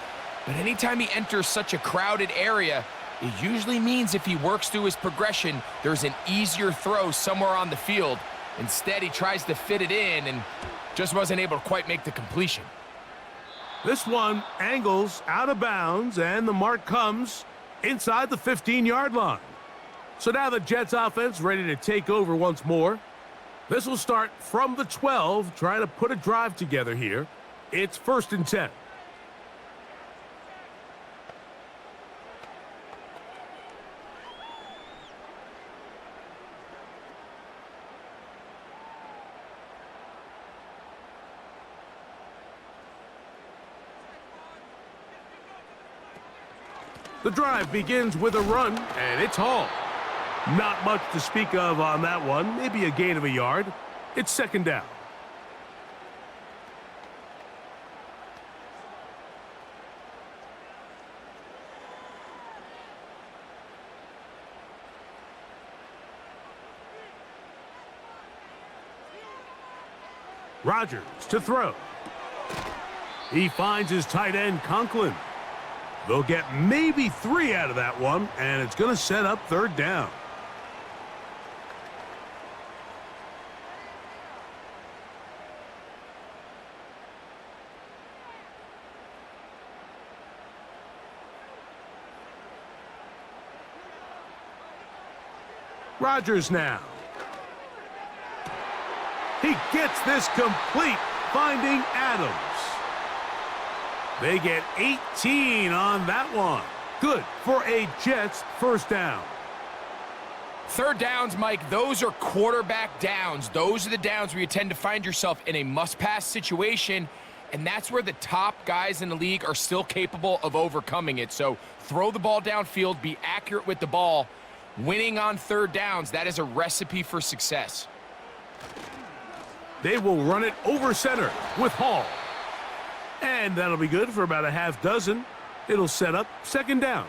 But anytime he enters such a crowded area, it usually means if he works through his progression, there's an easier throw somewhere on the field. Instead, he tries to fit it in and just wasn't able to quite make the completion. This one angles out of bounds, and the mark comes inside the 15-yard line. So now the Jets offense ready to take over once more. This will start from the 12, trying to put a drive together here. It's 1st and 10. The drive begins with a run, and it's hauled. Not much to speak of on that one, maybe a gain of a yard. It's 2nd down. Rodgers to throw. He finds his tight end, Conklin. They'll get maybe 3 out of that one, and it's going to set up 3rd down. Rodgers now. He gets this complete, finding Adams. They get 18 on that one. Good for a Jets 1st down. 3rd downs, Mike, those are quarterback downs. Those are the downs where you tend to find yourself in a must-pass situation, and that's where the top guys in the league are still capable of overcoming it. So throw the ball downfield, be accurate with the ball. Winning on 3rd downs, that is a recipe for success. They will run it over center with Hall. And that'll be good for about a half dozen. It'll set up 2nd down.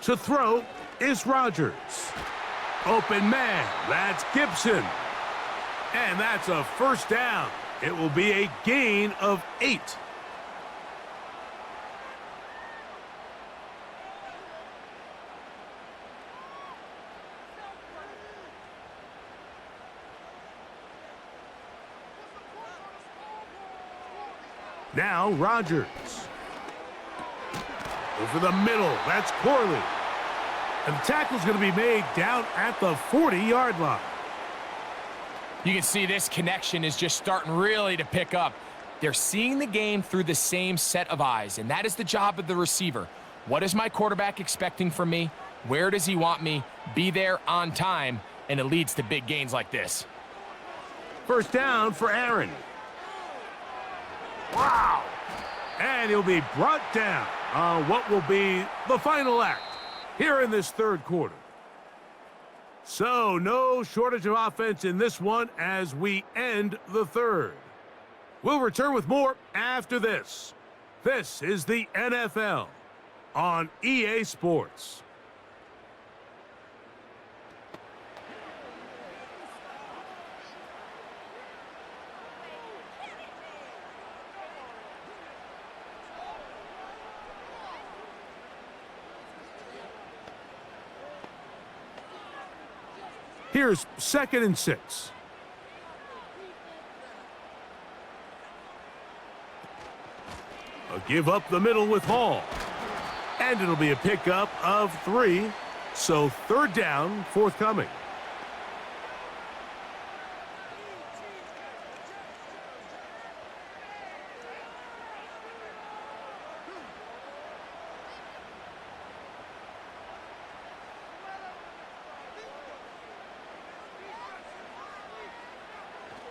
To throw is Rodgers. Open man, that's Gibson. And that's a 1st down. It will be a gain of 8. Now Rodgers. Over the middle, that's Corley. And the tackle's going to be made down at the 40-yard line. You can see this connection is just starting really to pick up. They're seeing the game through the same set of eyes, and that is the job of the receiver. What is my quarterback expecting from me? Where does he want me? Be there on time, and it leads to big gains like this. 1st down for Aaron. Wow! And he'll be brought down on what will be the final act here in this 3rd quarter. So, no shortage of offense in this one as we end the 3rd. We'll return with more after this. This is the NFL on EA Sports. Here's 2nd and 6. A give up the middle with Hall. And it'll be a pickup of 3. So third down, forthcoming.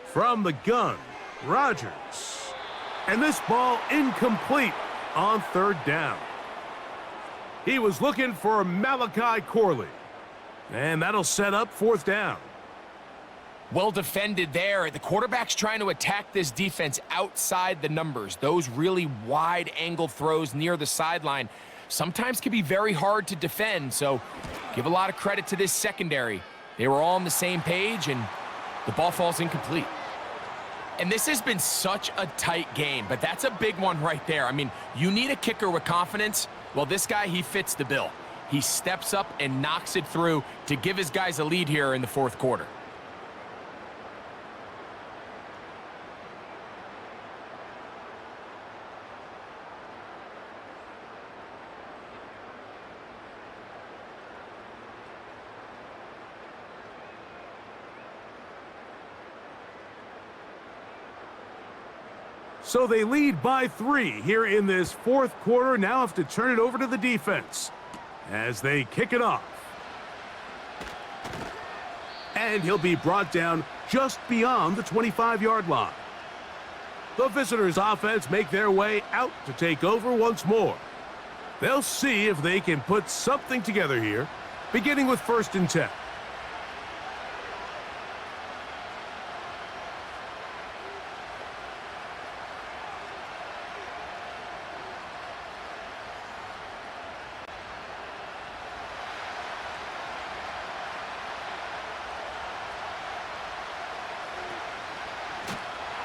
From the gun, Rodgers. And this ball incomplete on third down. He was looking for Malachi Corley. And that'll set up fourth down. Well defended there. The quarterback's trying to attack this defense outside the numbers. Those really wide angle throws near the sideline sometimes can be very hard to defend. So give a lot of credit to this secondary. They were all on the same page, and the ball falls incomplete. And this has been such a tight game, but that's a big one right there. I mean, you need a kicker with confidence. Well, this guy, he fits the bill. He steps up and knocks it through to give his guys a lead here in the fourth quarter. So they lead by 3 here in this fourth quarter. Now have to turn it over to the defense as they kick it off. And he'll be brought down just beyond the 25-yard line. The visitors' offense make their way out to take over once more. They'll see if they can put something together here, beginning with 1st and 10.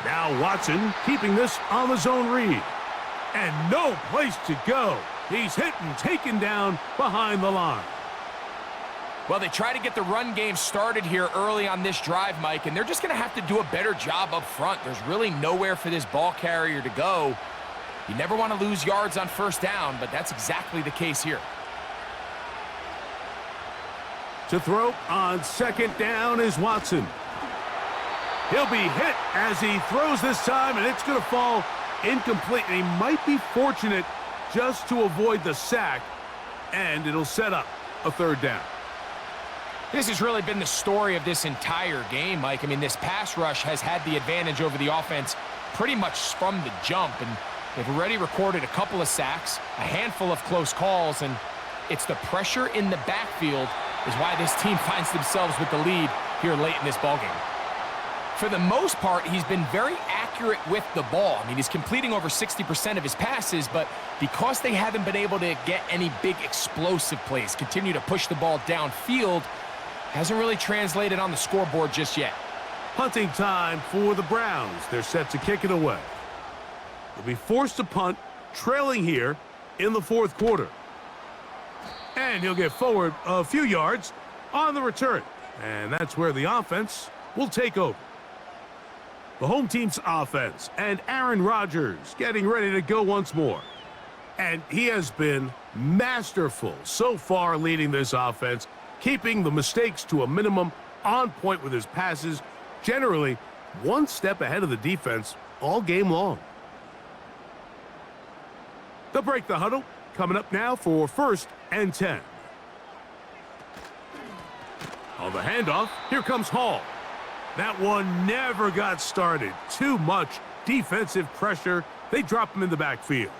Now Watson keeping this on the zone read. And no place to go. He's hit and taken down behind the line. Well, they try to get the run game started here early on this drive, Mike, and they're just going to have to do a better job up front. There's really nowhere for this ball carrier to go. You never want to lose yards on first down, but that's exactly the case here. To throw on second down is Watson. He'll be hit as he throws this time, and it's going to fall incomplete. And he might be fortunate just to avoid the sack, and it'll set up a third down. This has really been the story of this entire game, Mike. I mean, this pass rush has had the advantage over the offense pretty much from the jump, and they've already recorded a couple of sacks, a handful of close calls, and it's the pressure in the backfield is why this team finds themselves with the lead here late in this ballgame. For the most part, he's been very accurate with the ball. I mean, he's completing over 60% of his passes, but because they haven't been able to get any big explosive plays, continue to push the ball downfield, hasn't really translated on the scoreboard just yet. Punting time for the Browns. They're set to kick it away. They'll be forced to punt, trailing here in the fourth quarter. And he'll get forward a few yards on the return. And that's where the offense will take over. The home team's offense and Aaron Rodgers getting ready to go once more. And he has been masterful so far leading this offense, keeping the mistakes to a minimum, on point with his passes, generally one step ahead of the defense all game long. They'll break the huddle, coming up now for 1st and 10. On the handoff, here comes Hall. That one never got started. Too much defensive pressure. They drop him in the backfield.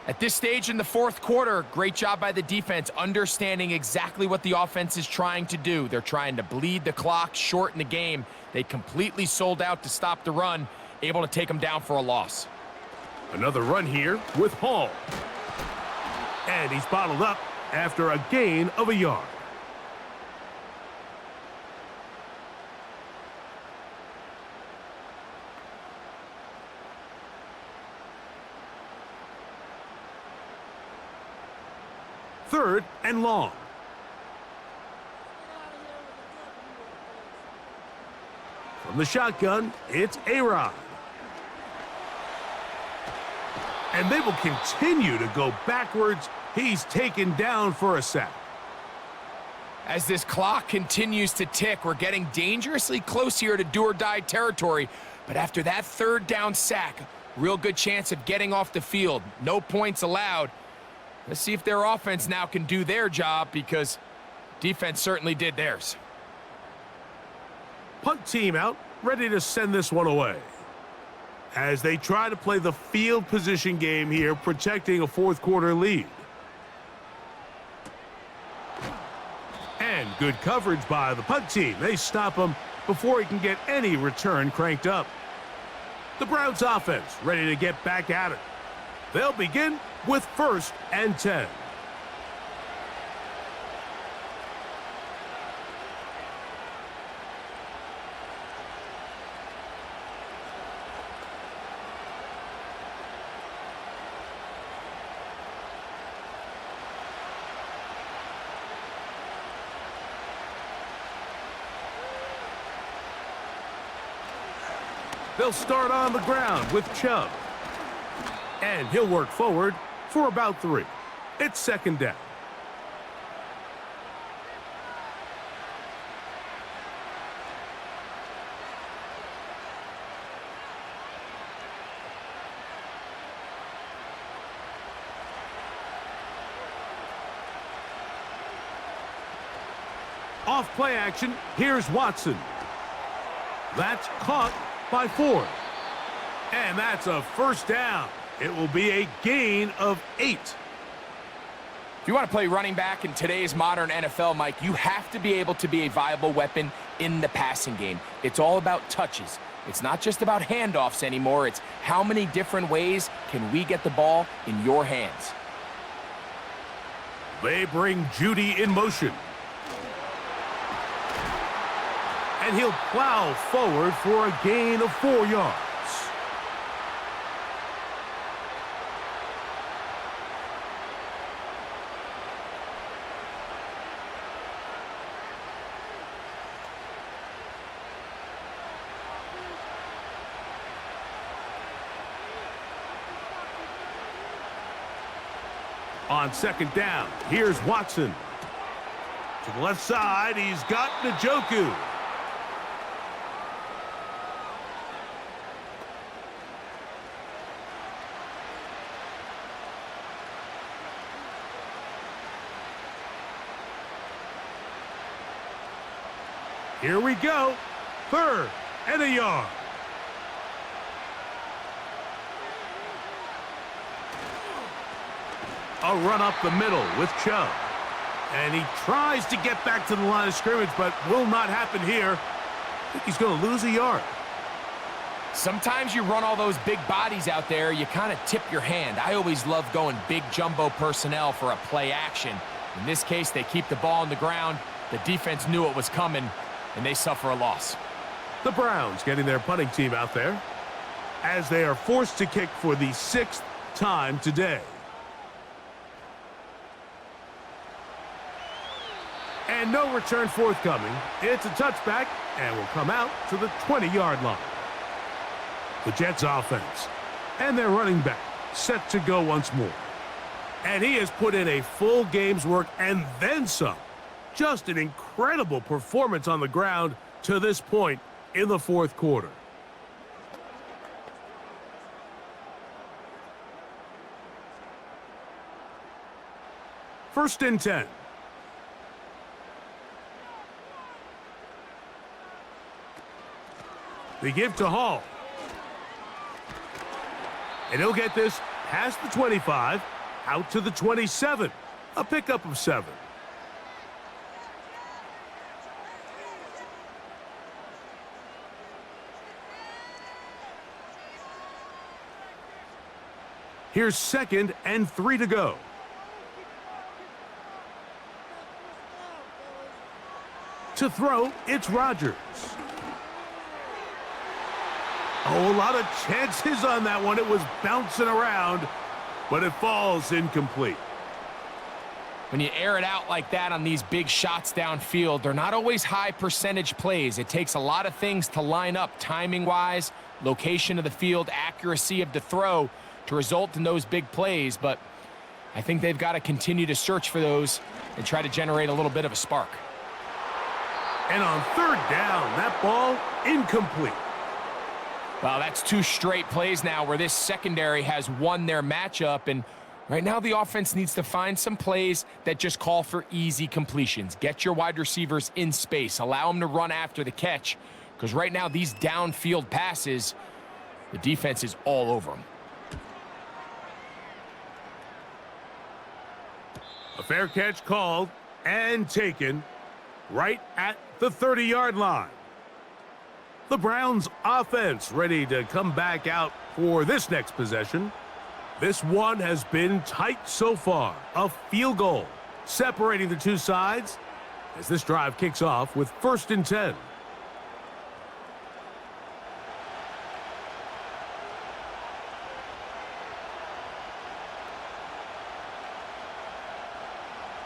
At this stage in the fourth quarter, great job by the defense, understanding exactly what the offense is trying to do. They're trying to bleed the clock, shorten the game. They completely sold out to stop the run, able to take them down for a loss. Another run here with Hall. And he's bottled up after a gain of a yard. Third and long. From the shotgun, it's A-Rod. And they will continue to go backwards. He's taken down for a sack. As this clock continues to tick, we're getting dangerously close here to do-or-die territory. But after that third down sack, real good chance of getting off the field. No points allowed. Let's see if their offense now can do their job, because defense certainly did theirs. Punt team out, ready to send this one away. As they try to play the field position game here, protecting a fourth quarter lead. And good coverage by the punt team. They stop him before he can get any return cranked up. The Browns offense ready to get back at it. They'll begin with 1st and 10. They'll start on the ground with Chubb. And he'll work forward for about 3. It's 2nd down. Off play action, here's Watson. That's caught by Ford. And that's a 1st down. It will be a gain of 8. If you want to play running back in today's modern NFL, Mike, you have to be able to be a viable weapon in the passing game. It's all about touches. It's not just about handoffs anymore. It's how many different ways can we get the ball in your hands. They bring Judy in motion. And he'll plow forward for a gain of 4 yards. On 2nd down, here's Watson. To the left side, he's got Njoku. Here we go. 3rd and a yard. A run up the middle with Chubb. And he tries to get back to the line of scrimmage, but will not happen here. I think he's going to lose a yard. Sometimes you run all those big bodies out there, you kind of tip your hand. I always love going big jumbo personnel for a play action. In this case, they keep the ball on the ground. The defense knew it was coming, and they suffer a loss. The Browns getting their punting team out there as they are forced to kick for the 6th time today. And no return forthcoming. It's a touchback and will come out to the 20-yard line. The Jets offense and their running back set to go once more. And he has put in a full game's work and then some. Just an incredible performance on the ground to this point in the 4th quarter. First and 10. They give to Hall. And he'll get this past the 25, out to the 27. A pickup of 7. Here's 2nd and 3 to go. To throw, it's Rodgers. Oh, a lot of chances on that one. It was bouncing around, but it falls incomplete. When you air it out like that on these big shots downfield, they're not always high percentage plays. It takes a lot of things to line up timing-wise, location of the field, accuracy of the throw. to result in those big plays, but I think they've got to continue to search for those and try to generate a little bit of a spark. And on third down, that ball incomplete. Well, that's 2 straight plays now where this secondary has won their matchup, and right now the offense needs to find some plays that just call for easy completions. Get your wide receivers in space. Allow them to run after the catch, because right now these downfield passes, the defense is all over them. A fair catch called and taken right at the 30-yard line. The Browns offense ready to come back out for this next possession. This one has been tight so far. A field goal separating the two sides as this drive kicks off with 1st and 10.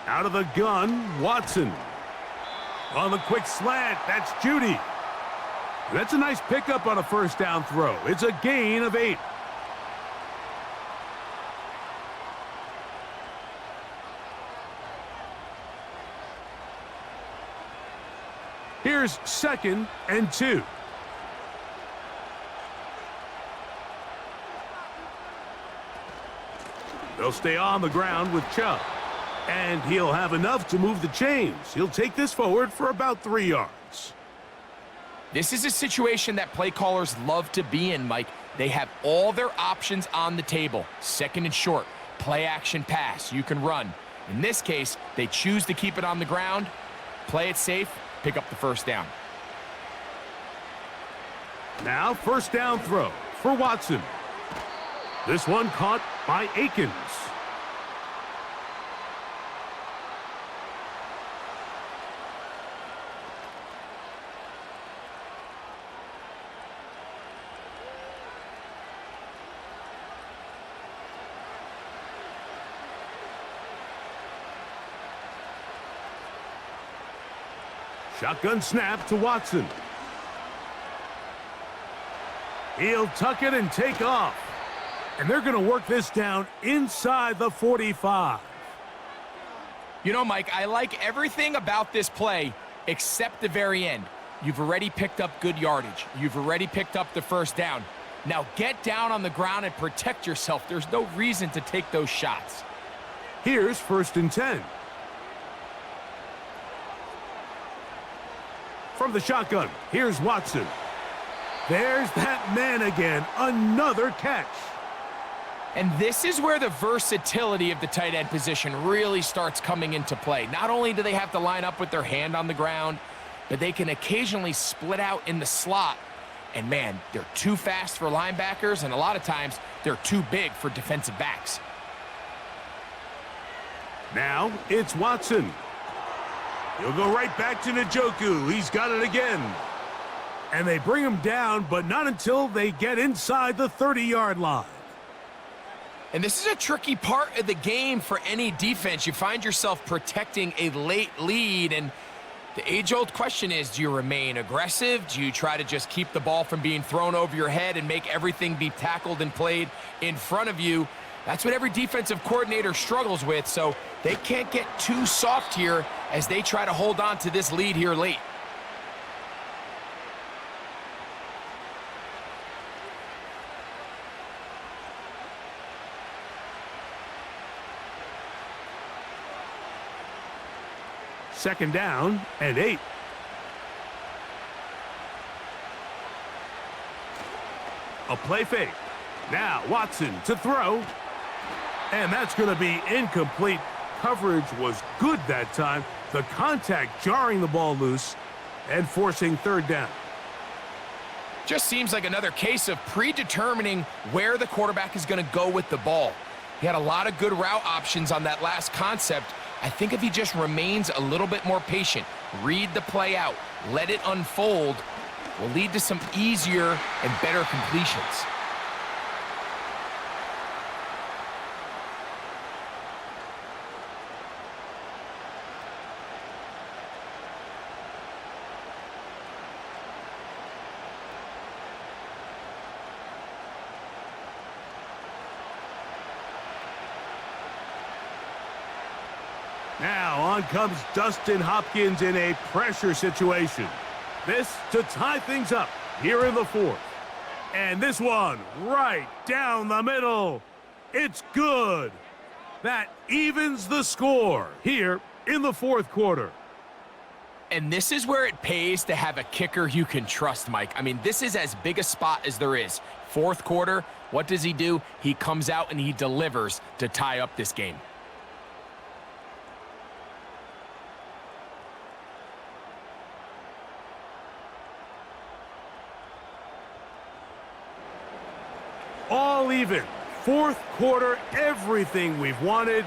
Out of the gun, Watson. On the quick slant, that's Judy. That's a nice pickup on a 1st down throw. It's a gain of 8. Here's 2nd and 2. They'll stay on the ground with Chubb. And he'll have enough to move the chains. He'll take this forward for about 3 yards. This is a situation that play callers love to be in, Mike. They have all their options on the table. 2nd and short, play action pass, you can run. In this case, they choose to keep it on the ground, play it safe, pick up the 1st down. Now 1st down throw for Watson. This one caught by Akins. Shotgun snap to Watson. He'll tuck it and take off. And they're going to work this down inside the 45. You know, Mike, I like everything about this play except the very end. You've already picked up good yardage. You've already picked up the 1st down. Now get down on the ground and protect yourself. There's no reason to take those shots. Here's 1st and 10. From the shotgun, here's Watson. There's that man again, another catch. And this is where the versatility of the tight end position really starts coming into play. Not only do they have to line up with their hand on the ground, but they can occasionally split out in the slot. And man, they're too fast for linebackers, and a lot of times they're too big for defensive backs. Now it's Watson. He'll go right back to Njoku. He's got it again. And they bring him down, but not until they get inside the 30-yard line. And this is a tricky part of the game for any defense. You find yourself protecting a late lead, and the age-old question is, do you remain aggressive? Do you try to just keep the ball from being thrown over your head and make everything be tackled and played in front of you? That's what every defensive coordinator struggles with, so they can't get too soft here as they try to hold on to this lead here late. Second down and 8. A play fake. Now Watson to throw. And that's going to be incomplete. Coverage was good that time. The contact jarring the ball loose and forcing 3rd down. Just seems like another case of predetermining where the quarterback is going to go with the ball. He had a lot of good route options on that last concept. I think if he just remains a little bit more patient, read the play out, let it unfold, will lead to some easier and better completions. On comes Dustin Hopkins in a pressure situation. This to tie things up here in the fourth. And this one right down the middle. It's good. That evens the score here in the fourth quarter. And this is where it pays to have a kicker you can trust, Mike. I mean, this is as big a spot as there is. Fourth quarter, what does he do? He comes out and he delivers to tie up this game. All even. Fourth quarter, everything we've wanted.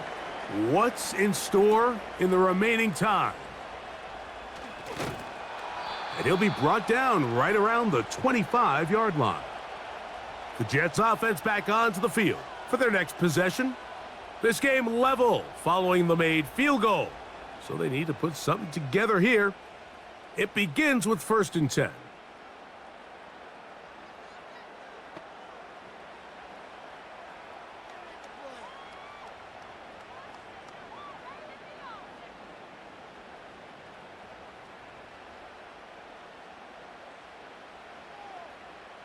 What's in store in the remaining time? And he'll be brought down right around the 25-yard line. The Jets offense back onto the field for their next possession. This game level following the made field goal. So they need to put something together here. It begins with 1st and 10.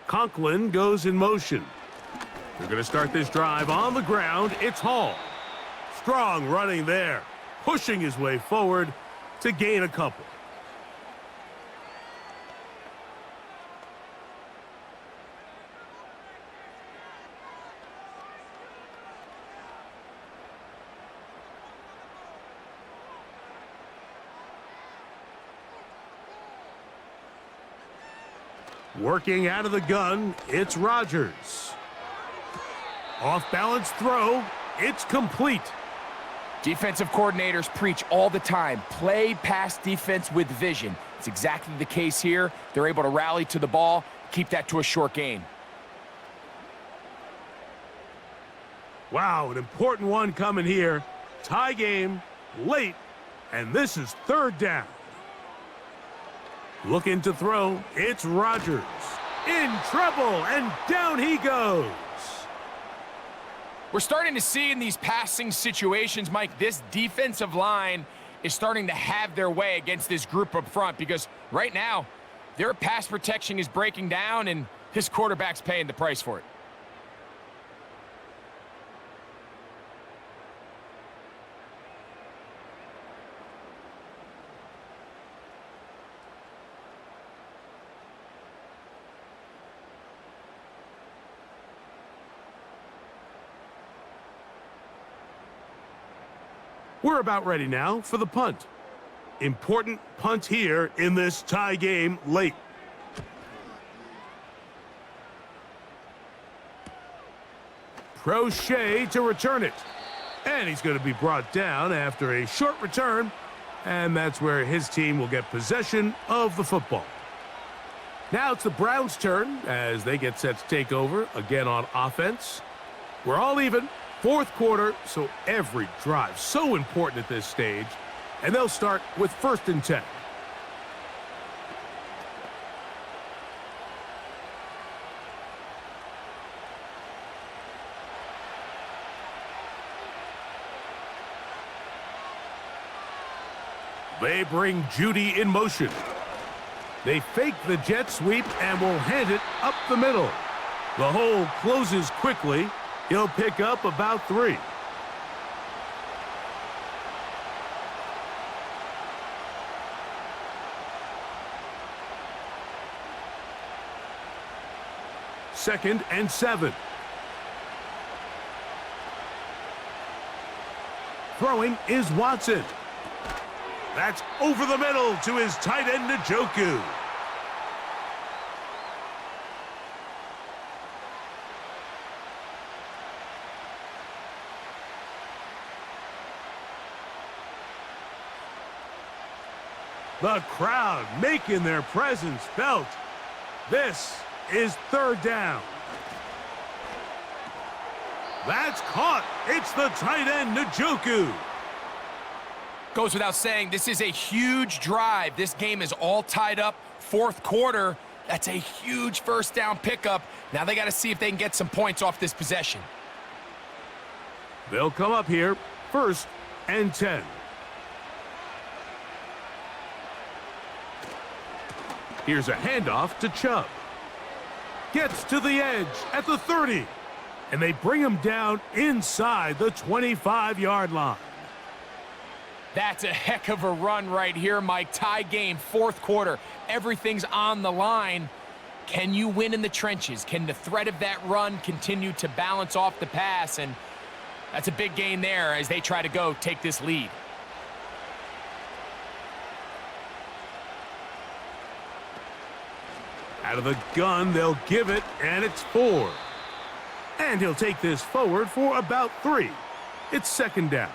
Conklin goes in motion. They're going to start this drive on the ground. It's Hall. Strong running there, pushing his way forward to gain a couple. Working out of the gun, it's Rodgers. Off-balance throw, it's complete. Defensive coordinators preach all the time, play pass defense with vision. It's exactly the case here. They're able to rally to the ball, keep that to a short gain. Wow, an important one coming here. Tie game, late, and this is 3rd down. Looking to throw, it's Rodgers. In trouble, and down he goes. We're starting to see in these passing situations, Mike, this defensive line is starting to have their way against this group up front because right now, their pass protection is breaking down and his quarterback's paying the price for it. We're about ready now for the punt. Important punt here in this tie game late. Crochet to return it. And he's going to be brought down after a short return. And that's where his team will get possession of the football. Now it's the Browns' turn as they get set to take over again on offense. We're all even. 4th quarter, so every drive so important at this stage. And they'll start with 1st and 10. They bring Judy in motion. They fake the jet sweep and will hand it up the middle. The hole closes quickly. He'll pick up about 3. Second and 7. Throwing is Watson. That's over the middle to his tight end, Njoku. The crowd making their presence felt. This is 3rd down. That's caught. It's the tight end, Njoku. Goes without saying, this is a huge drive. This game is all tied up. 4th quarter, that's a huge 1st down pickup. Now they got to see if they can get some points off this possession. They'll come up here, 1st and 10. Here's a handoff to Chubb. Gets to the edge at the 30. And they bring him down inside the 25-yard line. That's a heck of a run right here, Mike. Tie game, fourth quarter. Everything's on the line. Can you win in the trenches? Can the threat of that run continue to balance off the pass? And that's a big gain there as they try to go take this lead. Out of the gun, they'll give it, and it's 4. And he'll take this forward for about 3. It's second down.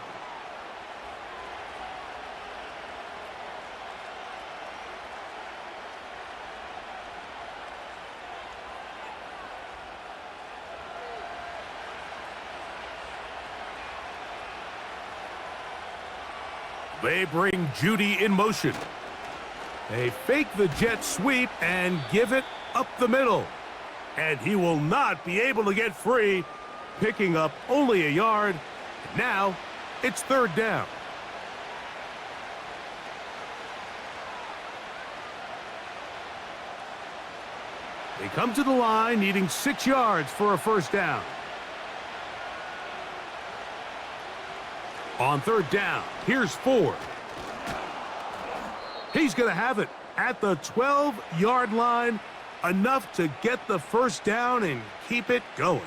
They bring Judy in motion. They fake the jet sweep and give it up the middle. And he will not be able to get free, picking up only a yard. Now it's third down. They come to the line needing 6 yards for a first down. On third down, here's Ford. He's going to have it at the 12-yard line, enough to get the first down and keep it going.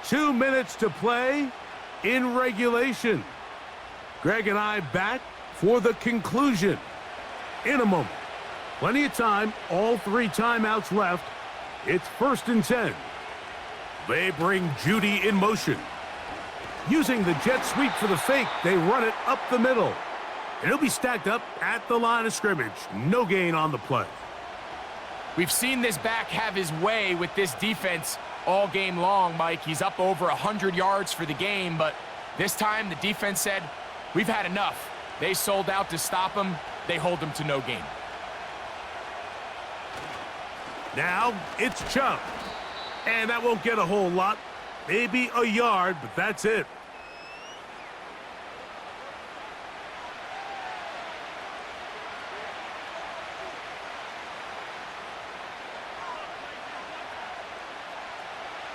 Two minutes to play in regulation. Greg and I back for the conclusion in a moment. Plenty of time, all 3 timeouts left. It's 1st and 10. They bring Judy in motion. Using the jet sweep for the fake, they run it up the middle. And he'll be stacked up at the line of scrimmage. No gain on the play. We've seen this back have his way with this defense all game long, Mike. He's up over 100 yards for the game, but this time the defense said, we've had enough. They sold out to stop him. They hold him to no gain. Now it's Chubb. And that won't get a whole lot. Maybe a yard, but that's it.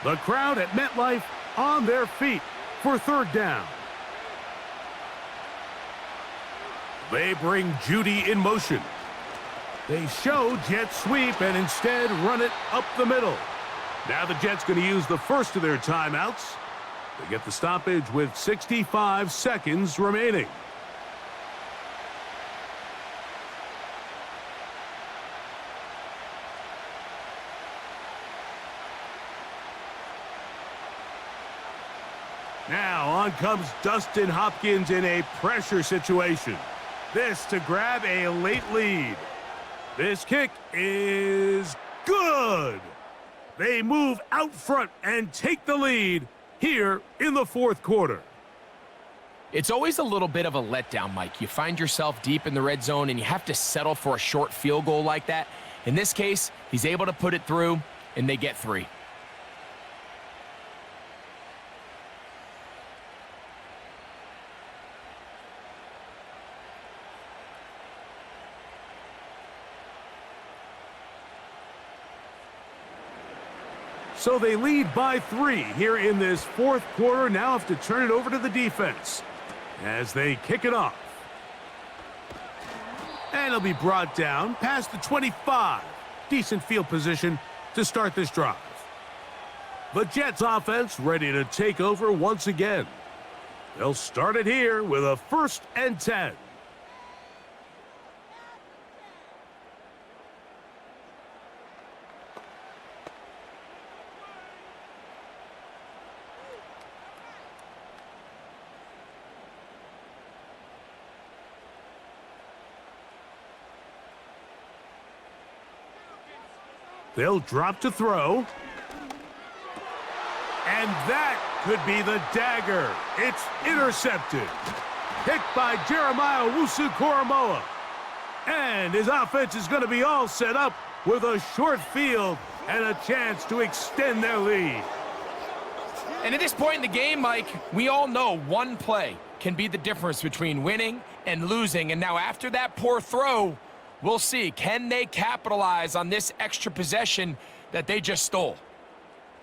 The crowd at MetLife on their feet for third down. They bring Judy in motion. They show jet sweep and instead run it up the middle. Now the Jets going to use the first of their timeouts. They get the stoppage with 65 seconds remaining. Now on comes Dustin Hopkins in a pressure situation. This to grab a late lead. This kick is good. They move out front and take the lead here in the fourth quarter. It's always a little bit of a letdown, Mike. You find yourself deep in the red zone and you have to settle for a short field goal like that. In this case, he's able to put it through and they get 3. So they lead by 3 here in this fourth quarter. Now have to turn it over to the defense as they kick it off. And it'll be brought down past the 25. Decent field position to start this drive. The Jets offense ready to take over once again. They'll start it here with a 1st and 10. They'll drop to throw. And that could be the dagger. It's intercepted. Picked by Jeremiah Owusu-Koramoah. And his offense is going to be all set up with a short field and a chance to extend their lead. And at this point in the game, Mike, we all know one play can be the difference between winning and losing. And now after that poor throw, we'll see, can they capitalize on this extra possession that they just stole?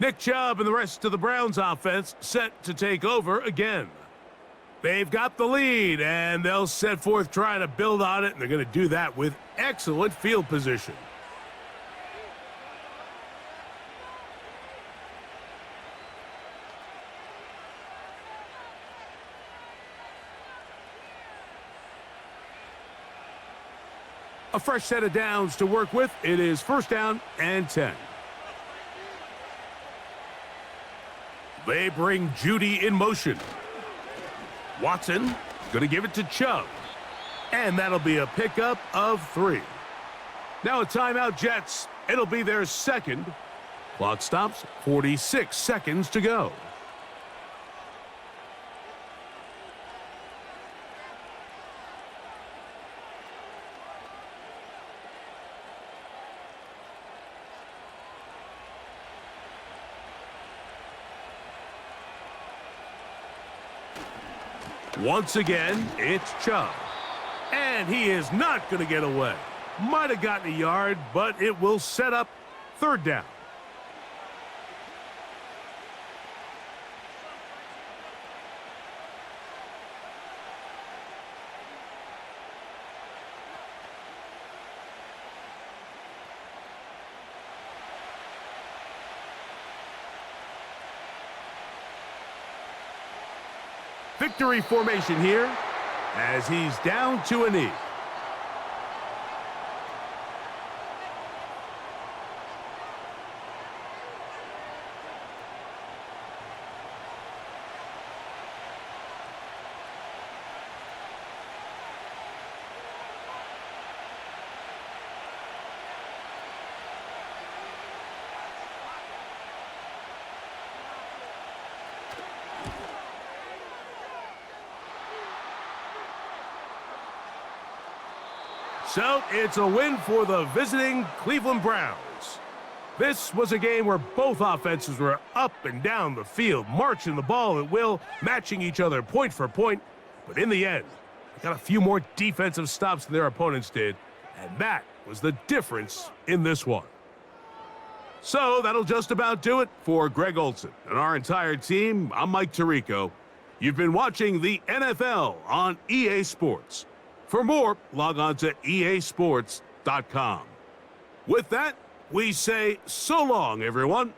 Nick Chubb and the rest of the Browns offense set to take over again. They've got the lead, and they'll set forth trying to build on it, and they're going to do that with excellent field position. A fresh set of downs to work with. It is 1st down and 10. They bring Judy in motion. Watson going to give it to Chubb. And that'll be a pickup of 3. Now a timeout, Jets. It'll be their second. Clock stops, 46 seconds to go. Once again, it's Chubb. And he is not going to get away. Might have gotten a yard, but it will set up 3rd down. Victory formation here as he's down to a knee. So it's a win for the visiting Cleveland Browns. This was a game where both offenses were up and down the field, marching the ball at will, matching each other point for point. But in the end, they got a few more defensive stops than their opponents did, and that was the difference in this one. So that'll just about do it for Greg Olson and our entire team. I'm Mike Tirico. You've been watching the NFL on EA Sports. For more, log on to easports.com. With that, we say so long, everyone.